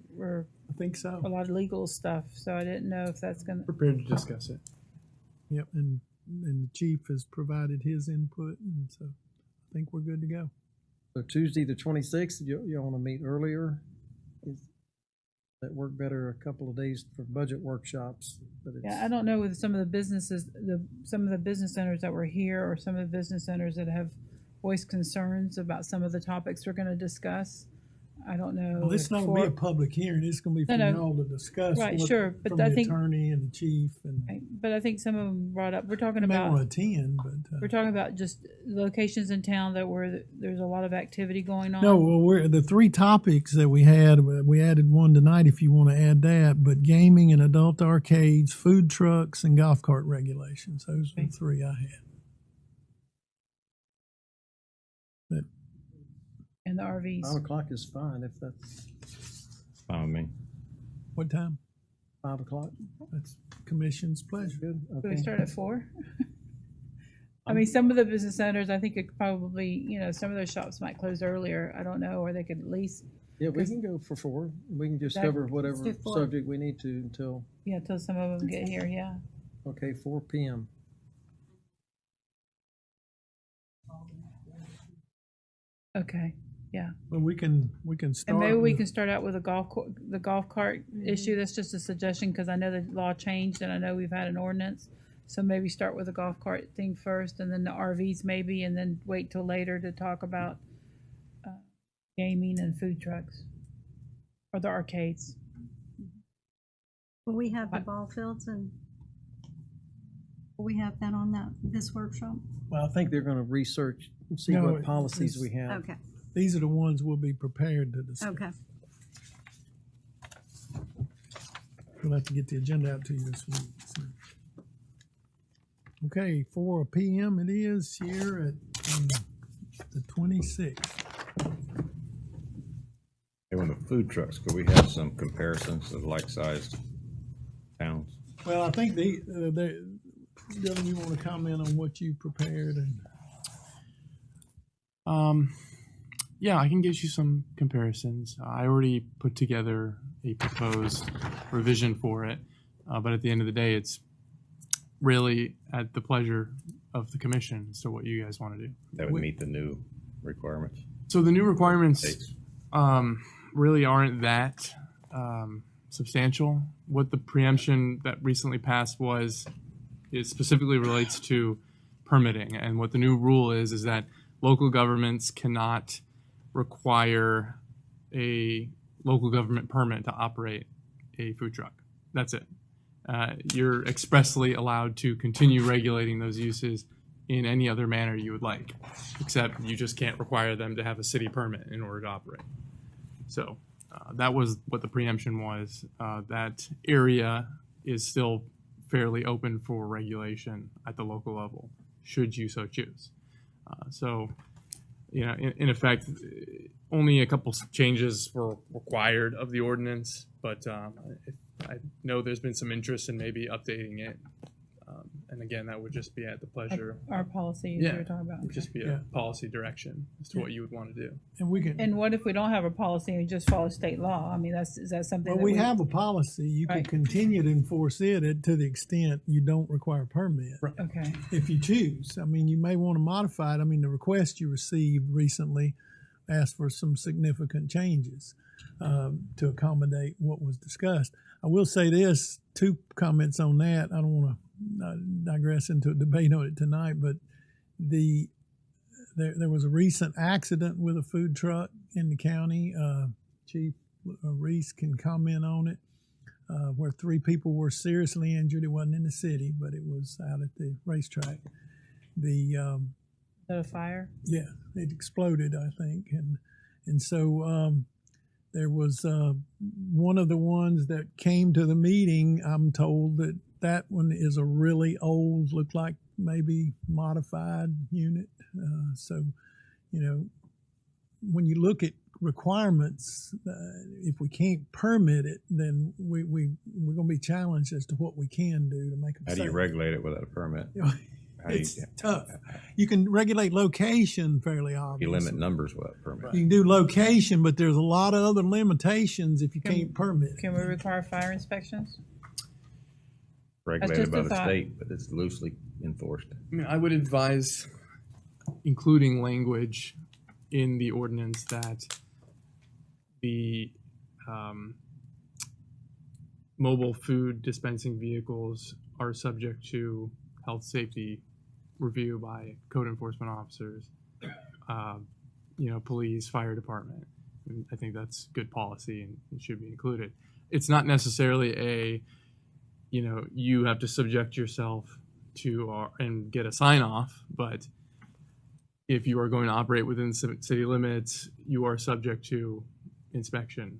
I think so. a lot of legal stuff, so I didn't know if that's going to. Prepared to discuss it. Yep, and the chief has provided his input, and so I think we're good to go. So Tuesday the 26th, you want to meet earlier? Does that work better a couple of days for budget workshops? But it's, Yeah, I don't know with some of the businesses, some of the business owners that were here, or some of the business owners that have voiced concerns about some of the topics we're going to discuss. I don't know. Well, it's not going to be a public hearing. It's going to be for y'all to discuss. Right, what, sure, but from I the think attorney and the chief, and right, but I think some of them brought up. We're talking you may about. want to attend, but We're talking about just locations in town that where there's a lot of activity going on. no. Well, the three topics that we had. We added one tonight. If you want to add that, but gaming and adult arcades, food trucks, and golf cart regulations. Those are the three I had. But And the RVs. 5 o'clock is fine if that's Fine with me. what time? 5 o'clock. That's commission's pleasure. Good. Do we Okay. start at 4? I mean, some of the business owners, I think it probably, some of those shops might close earlier. I don't know, or they could at least, Yeah, we can go for 4. We can just That- cover whatever do 4. subject we need to until, till some of them get here, yeah. okay, 4 p.m. Okay, But we can start. and maybe we with- can start out with the golf cart issue. That's just a suggestion, because I know the law changed, and I know we've had an ordinance. So maybe start with the golf cart thing first, and then the RVs maybe, and then wait till later to talk about gaming and food trucks, or the arcades. Will we have the ball fields and will we have that on this workshop? Well, I think they're going to research and see No, what policies we have. Okay, These are the ones we'll be prepared to discuss. okay. We'll have to get the agenda out to you this week. So. Okay, 4 p.m. it is here at the 26th. Hey, when the food trucks, could we have some comparisons of like-sized towns? Well, I think Dylan, you want to comment on what you prepared and Yeah, I can get you some comparisons. I already put together a proposed revision for it, but at the end of the day, it's really at the pleasure of the commission as to what you guys want to do. That would meet the new requirements? So the new requirements States. really aren't that substantial. What the preemption that recently passed is specifically relates to permitting, and what the new rule is that local governments cannot require a local government permit to operate a food truck. That's it. You're expressly allowed to continue regulating those uses in any other manner you would like, except you just can't require them to have a city permit in order to operate. So that was what the preemption was. That area is still fairly open for regulation at the local level, should you so choose. In effect, only a couple changes were required of the ordinance, but I know there's been some interest in maybe updating it And again, that would just be at the pleasure. Our policy Yeah. you were talking about. It would just be Yeah. a policy direction as to what you would want to do. And we can. And what if we don't have a policy and we just follow state law? I mean, is that something Well, that we have a policy. You can Right. continue to enforce it to the extent you don't require a permit. Okay. If you choose. I mean, you may want to modify it. I mean, the request you received recently asked for some significant changes to accommodate what was discussed. I will say this, 2 comments on that. I don't want to digress into a debate on it tonight, but there was a recent accident with a food truck in the county. Chief Reese can comment on it, where 3 people were seriously injured. It wasn't in the city, but it was out at the racetrack. Is that a fire? Yeah, it exploded, I think, and so there was one of the ones that came to the meeting. I'm told that one is a really old, looked like maybe modified unit. So, when you look at requirements, if we can't permit it, then we're going to be challenged as to what we can do to make them How do you safe. regulate it without a permit? It's tough. You can regulate location fairly You obviously. limit numbers without a permit. You can do location, but there's a lot of other limitations if you can't permit. Can we require fire inspections? Regulated just by a the thought. state, but it's loosely enforced. I mean, I would advise including language in the ordinance that the mobile food dispensing vehicles are subject to health safety review by code enforcement officers, police, fire department. And I think that's good policy and it should be included. It's not necessarily you have to subject yourself to and get a sign off, but if you are going to operate within city limits, you are subject to inspection,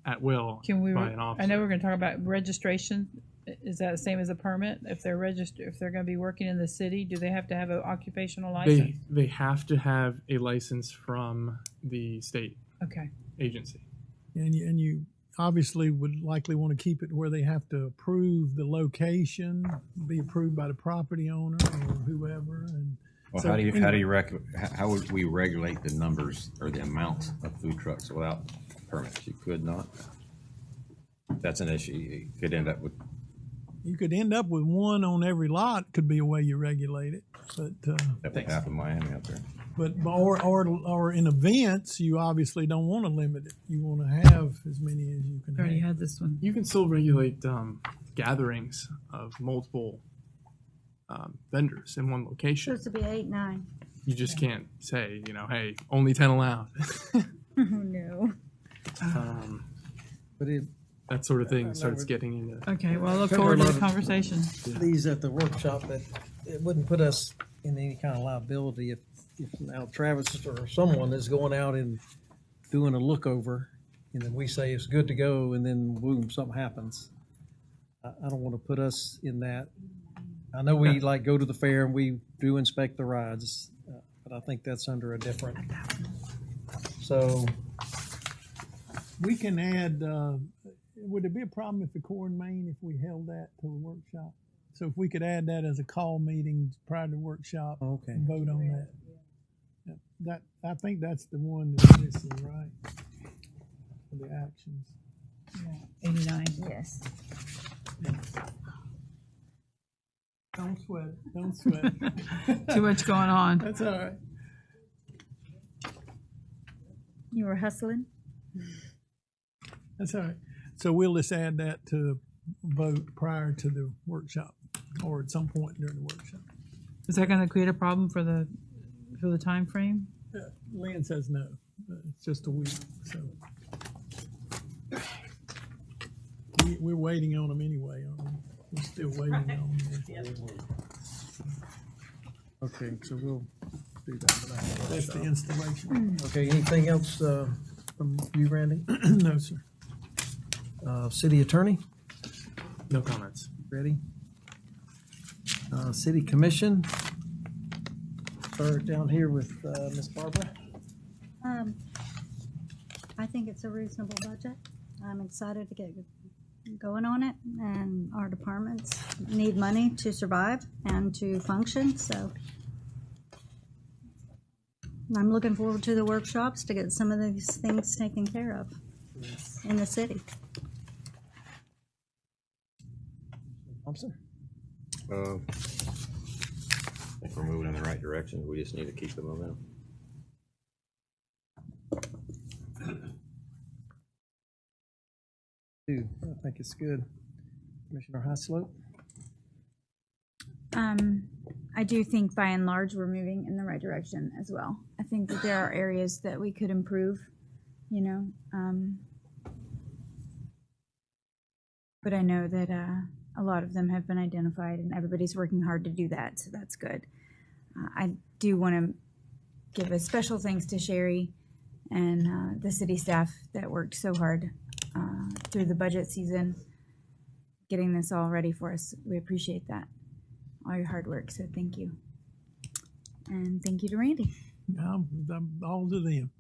at will Can we? by an officer. I know we're going to talk about registration. Is that the same as a permit? If they're if they're going to be working in the city, do they have to have an occupational license? They have to have a license from the state Okay. agency. And you obviously would likely want to keep it where they have to approve the location, be approved by the property owner or whoever. And Well, so, how would we regulate the numbers or the amount of food trucks without permits? You could not. That's an issue. You could end up with. You could end up with one on every lot. Could be a way you regulate it, but That would happen in Miami out there. or in events, you obviously don't want to limit it. You want to have as many as you can I already have. had this one. You can still regulate gatherings of multiple vendors in one location. Supposed to be 8, 9. You just can't say, hey, only 10 allowed. Oh, no. But That sort of thing starts getting into. Okay. Well, I look Cover forward a to lot the of- conversation. these at the workshop, that it wouldn't put us in any kind of liability if now Travis or someone is going out and doing a look over, and then we say it's good to go, and then boom, something happens. I don't want to put us in that. I know we go to the fair and we do inspect the rides, but I think that's under a different. So We can add. Would it be a problem if the Core and Main if we held that to the workshop? So if we could add that as a call meeting prior to the workshop, Okay. and vote on that. Yeah, I think that's the one that's missing, right? For the actions. 89. Yes. Don't sweat it. Don't sweat it. Too much going on. That's all right. You were hustling? That's all right. So we'll just add that to vote prior to the workshop or at some point during the workshop. Is that going to create a problem for the time frame? Lynn says no. It's just a week, so. We're waiting on them anyway, aren't we? We're still waiting on them. Okay, so we'll do that. That's the installation. Okay, anything else from you, Randy? No, sir. City Attorney, No comments. ready? City Commission. Start down here with Ms. Barbara. I think it's a reasonable budget. I'm excited to get going on it, and our departments need money to survive and to function, so I'm looking forward to the workshops to get some of these things taken care of in the city. Thompson? I think we're moving in the right direction. We just need to keep the momentum. I think it's good. Commissioner Highslope? I do think by and large we're moving in the right direction as well. I think that there are areas that we could improve, you know, but I know that a lot of them have been identified and everybody's working hard to do that, so that's good. I do want to give a special thanks to Sherry and the city staff that worked so hard through the budget season, getting this all ready for us. We appreciate that, all your hard work, so thank you. And thank you to Randy. I'm all to them.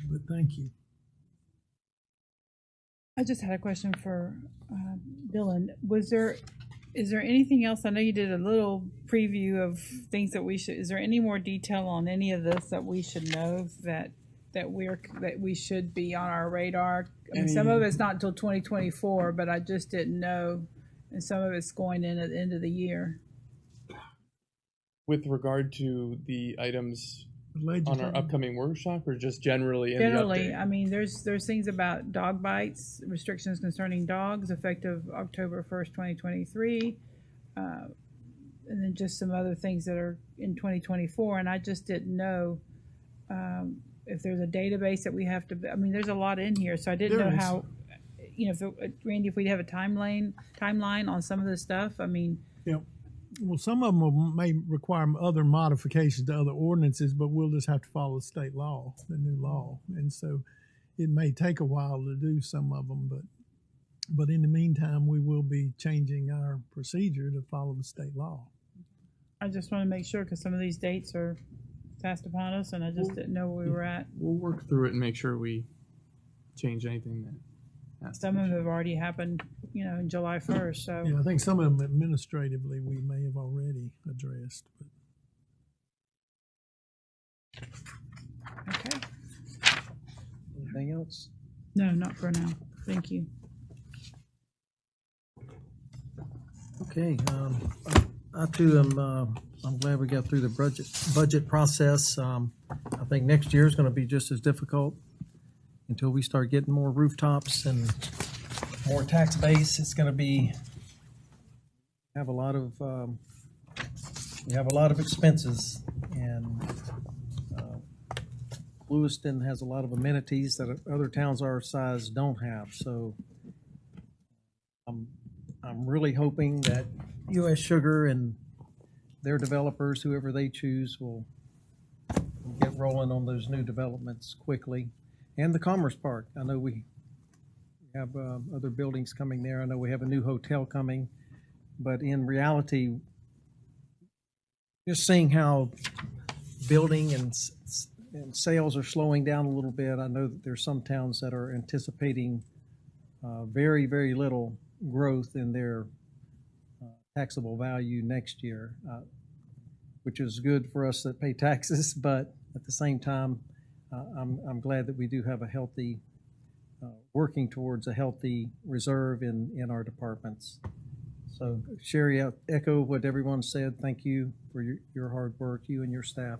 But thank you. I just had a question for Dylan. Is there anything else? I know you did a little preview of things that we should. Is there any more detail on any of this that we should know that we should be on our radar? I mean, some of it's not until 2024, but I just didn't know, and some of it's going in at the end of the year. With regard to the items on our upcoming workshop, or just generally in the update? I mean, there's things about dog bites, restrictions concerning dogs effective October 1st, 2023, and then just some other things that are in 2024. And I just didn't know if there's a database that we have to. I mean, there's a lot in here, so I didn't know how. You know, Randy, if we have a timeline on some of this stuff. I mean, yeah. Well, some of them may require other modifications to other ordinances, but we'll just have to follow state law, the new law. And so it may take a while to do some of them, but in the meantime, we will be changing our procedure to follow the state law. I just want to make sure because some of these dates are fast upon us, and I just didn't know where we were at. We'll work through it and make sure we change anything that has to Some be of them have already happened, you know, in July 1st. So Yeah, I think some of them administratively we may have already addressed. But. Okay. Anything else? No, not for now. Thank you. Okay, I too am. I'm glad we got through the budget process. I think next year is going to be just as difficult until we start getting more rooftops and more tax base. It's going to be have a lot of we have a lot of expenses, and Clewiston has a lot of amenities that other towns our size don't have. So I'm really hoping that U.S. Sugar and their developers, whoever they choose, will get rolling on those new developments quickly. And the Commerce Park. I know we have other buildings coming there. I know we have a new hotel coming. But in reality, just seeing how building and sales are slowing down a little bit, I know that there's some towns that are anticipating very, very little growth in their taxable value next year, which is good for us that pay taxes, but at the same time, I'm glad that we do have a healthy, working towards a healthy reserve in our departments. So Sherry, I echo what everyone said. Thank you for your hard work, you and your staff.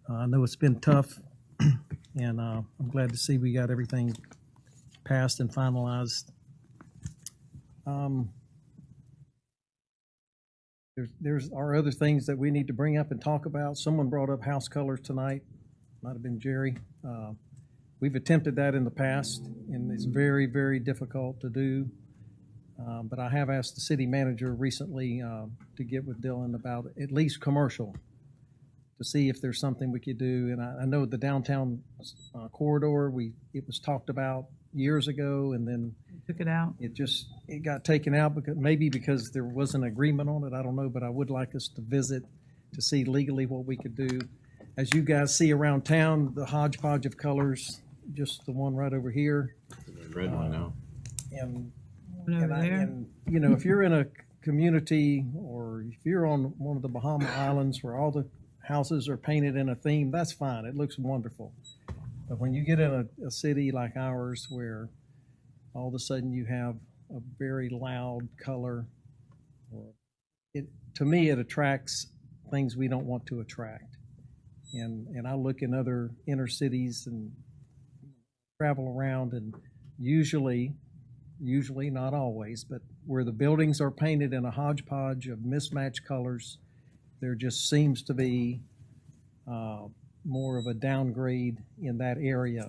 I know it's been tough, and I'm glad to see we got everything passed and finalized. There's are other things that we need to bring up and talk about. Someone brought up house colors tonight. Might have been Jerry. We've attempted that in the past, and it's very, very difficult to do. But I have asked the city manager recently to get with Dylan about at least commercial to see if there's something we could do. And I know the downtown corridor, it was talked about years ago, and then Took it out. it got taken out because there was an agreement on it. I don't know, but I would like us to visit to see legally what we could do. As you guys see around town, the hodgepodge of colors just the one right over here. The red one now. And, One over there. and, you know, if you're in a community or if you're on one of the Bahama Islands where all the houses are painted in a theme, that's fine. It looks wonderful. But when you get in a city like ours where all of a sudden you have a very loud color, to me, it attracts things we don't want to attract. And I look in other inner cities and travel around, and usually, not always, but where the buildings are painted in a hodgepodge of mismatched colors, there just seems to be more of a downgrade in that area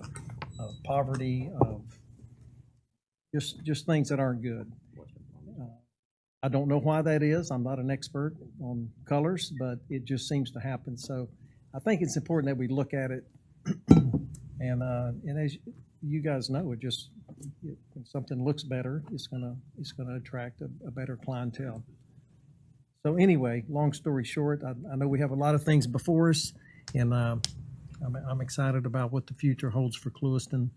of poverty, of just things that aren't good. I don't know why that is. I'm not an expert on colors, but it just seems to happen. So I think it's important that we look at it. And as you guys know, when something looks better, it's gonna attract a better clientele. So anyway, long story short, I know we have a lot of things before us, and I'm excited about what the future holds for Clewiston.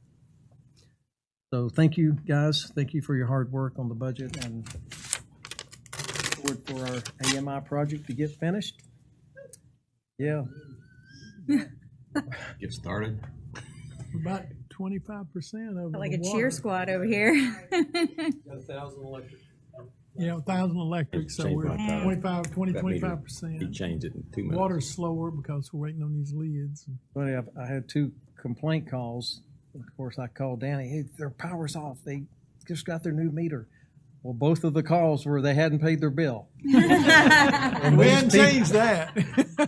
So thank you, guys. Thank you for your hard work on the budget, and for our AMI project to get finished. Yeah. Get started. About 25% of it. Like a cheer squad over here. Got 1,000 electric. Yeah, 1,000 electric, so Changed we're my tire. 25%. He changed it in 2 minutes. Water's slower because we're waiting on these lids. But I had 2 complaint calls. Of course, I called Danny. Hey, their power's off. They just got their new meter. Well, both of the calls were they hadn't paid their bill. And We those hadn't people- changed that.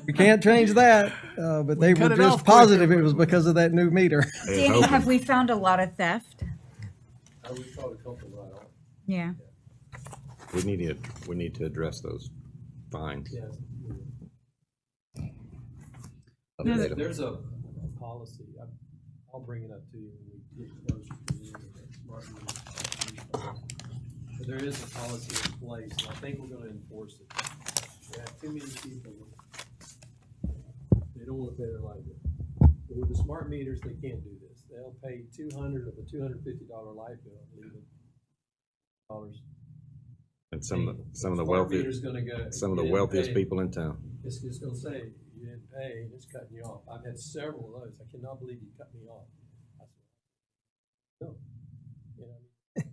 We can't change that, but they cut were it just off quick. positive it was because of that new meter. Danny, have we found a lot of theft? We caught a couple right on. Yeah. We need to address those fines. Yeah. Update 'em. There's a policy, I'll bring it up to you when we get closer to the end of the smart meter. But there is a policy in place, and I think we're gonna enforce it. We have too many people, they don't wanna pay their light bill. But with the smart meters, they can't do this. They'll pay $200 of a $250 light bill, leave it dollars. And some of the Smart meter's gonna go. wealthiest pay. people in town. It's just gonna say, you didn't pay, and it's cutting you off. I've had several of those. I cannot believe you cut me off. I said, no. You know,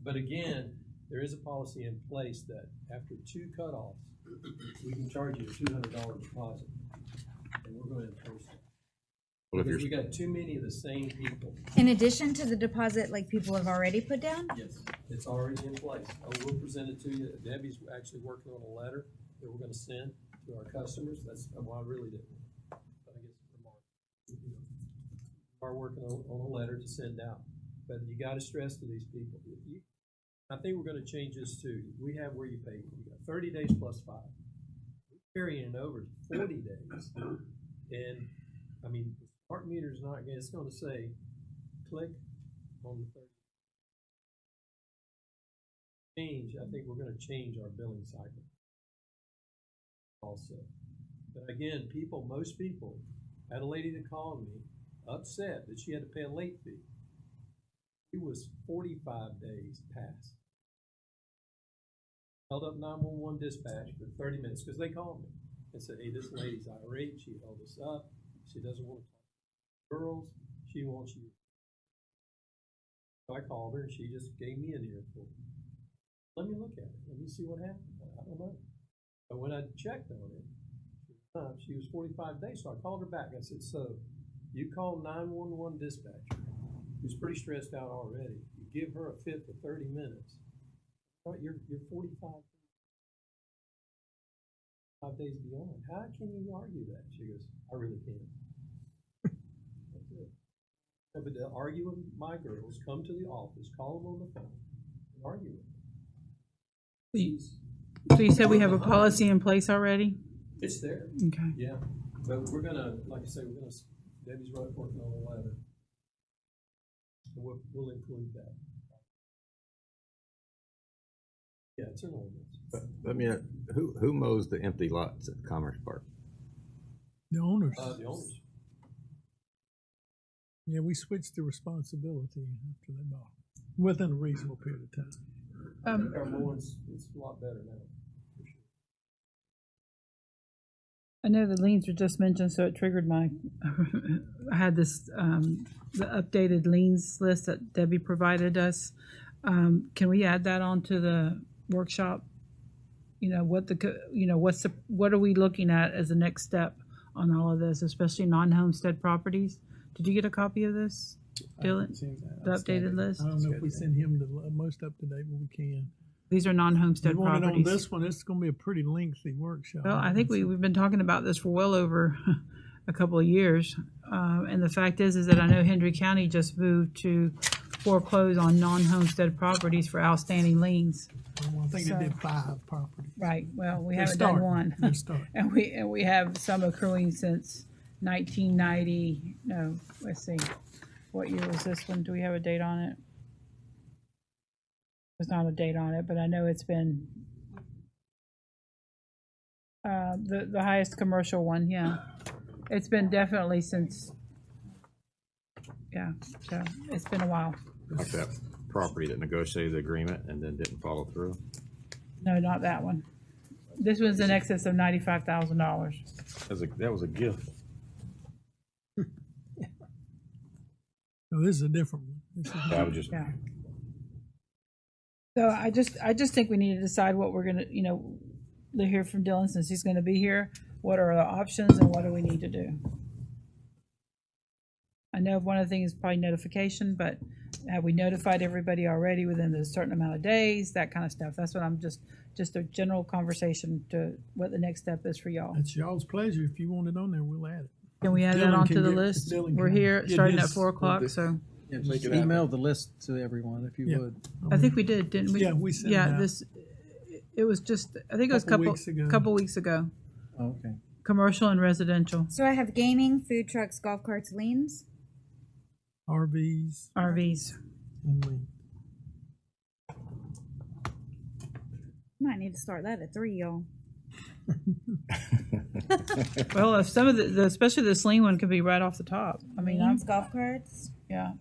but again, there is a policy in place that after 2 cutoffs, we can charge you a $200 deposit. And we're gonna enforce it. Well, if Because we you're, got too many of the same people. In addition to the deposit like people have already put down? Yes, it's already in place. We'll present it to you. Debbie's actually working on a letter that we're gonna send to our customers. That's why I really didn't. But I guess we are working on a letter to send out. But you gotta stress to these people, I think we're gonna change this too. We have where you pay, you got 30 days plus 5. We're carrying it over to 40 days. And, I mean, the smart meter's not, it's gonna say, click on the 30. I think we're gonna change our billing cycle also. But again, most people, I had a lady that called me upset that she had to pay a late fee. It was 45 days past. Held up 911 dispatch for 30 minutes because they called me and said, hey, this lady's irate. She held us up. She doesn't want to talk to girls. She wants you. So I called her and she just gave me an earful. Let me look at it. Let me see what happened. I don't know. But when I checked on it, she was 45 days. So I called her back. I said, so you call 911 dispatcher, who's pretty stressed out already. You give her a fit for 30 minutes. Right, you're 45 days beyond. How can you argue that? She goes, I really can't. That's it. But to argue with my girls, come to the office, call them on the phone, and argue with them. So you said we have a policy in place already? It's there. Okay. Yeah. But we're gonna, like I say, Debbie's working on a letter. And we'll include that. Yeah, it's an ordinance. let me, who mows the empty lots at Commerce Park? The owners. The owners. Yeah, we switched the responsibility after they bought, within a reasonable period of time. It's a lot better now. I know the liens were just mentioned, so it triggered my, I had this, the updated liens list that Debbie provided us. Can we add that onto the workshop? You know, what what are we looking at as the next step on all of this, especially non-homestead properties? Did you get a copy of this, Dylan? The updated list? I don't know if we send him the most up to date, but we can. These are non-homestead You want it on properties. this one, it's gonna be a pretty lengthy workshop. Well, I think we've been talking about this for well over a couple of years. And the fact is that I know Hendry County just moved to foreclose on non-homestead properties for outstanding liens. Well, I think they did 5 properties. Right, well, we They're haven't done starting. one. They're starting. And we have some accruing since 1990, no, let's see. What year was this one? Do we have a date on it? There's not a date on it, but I know it's been the highest commercial one, yeah. It's been definitely since, yeah, so it's been a while. Like that property that negotiated the agreement and then didn't follow through. No, not that one. This one's in excess of $95,000. That was a gift. No, this is a different one. I was just, Yeah. So I just think we need to decide what we're gonna, hear from Dylan since he's gonna be here. What are the options and what do we need to do? I know one of the things is probably notification, but have we notified everybody already within a certain amount of days? That kind of stuff. That's what I'm just a general conversation to what the next step is for y'all. It's y'all's pleasure. If you want it on there, we'll add it. Can we add that Dylan onto can the get- list? Dylan We're can here get starting at his- 4:00, so Yeah, Make just it happen. email the list to everyone if you Yeah. would. I think we did, didn't we? Yeah, we sent it out. It was just, I think it was a Couple weeks ago. couple weeks ago. Oh, okay. Commercial and residential, So I have gaming, food trucks, golf carts, liens. RVs RVs. and liens. Might need to start that at 3, y'all. Well, if some of especially this lean one could be right off the top. I mean, Liens, golf carts. yeah,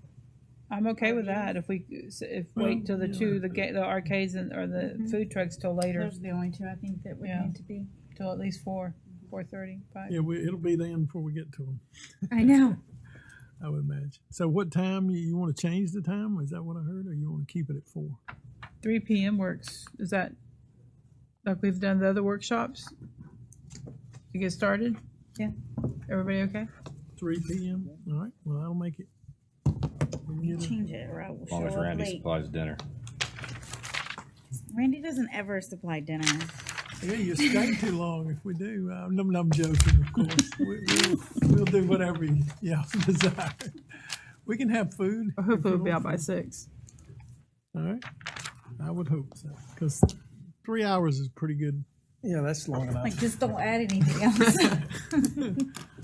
I'm okay with that. If wait till the arcades or the food trucks till later, Those are the only 2 I think that would Yeah. need to be. till at least 4:30, 5. Yeah, it'll be then before we get to them, I know. I would imagine. So what time, you want to change the time? Is that what I heard? Or you want to keep it at 4? 3 p.m. works. Is that like we've done the other workshops? To get started? Yeah. Everybody okay? 3 p.m.? All right, well, that'll make it. we can You get it. change it or I will as long show as up Randy late. supplies dinner. Randy doesn't ever supply dinner. Yeah, you stay too long if we do. I'm joking, of course. We'll do whatever you desire. We can have food. Hopefully if we'll you be want out by food. 6. All right. I would hope so, because 3 hours is pretty good. Yeah, that's long enough. Like, just don't add anything else.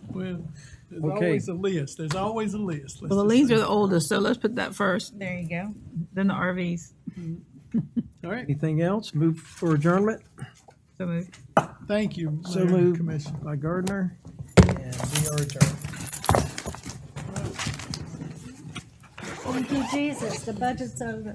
Well, there's Okay. always a list. There's always a list. Well, the liens are the oldest, so let's put that first. There you go. Then the RVs. All right. Anything else? Move for adjournment? So moved. Thank you, So Mayor and moved Commissioner. by Gardner, and we are adjourned. Thank you, Jesus. The budget's over.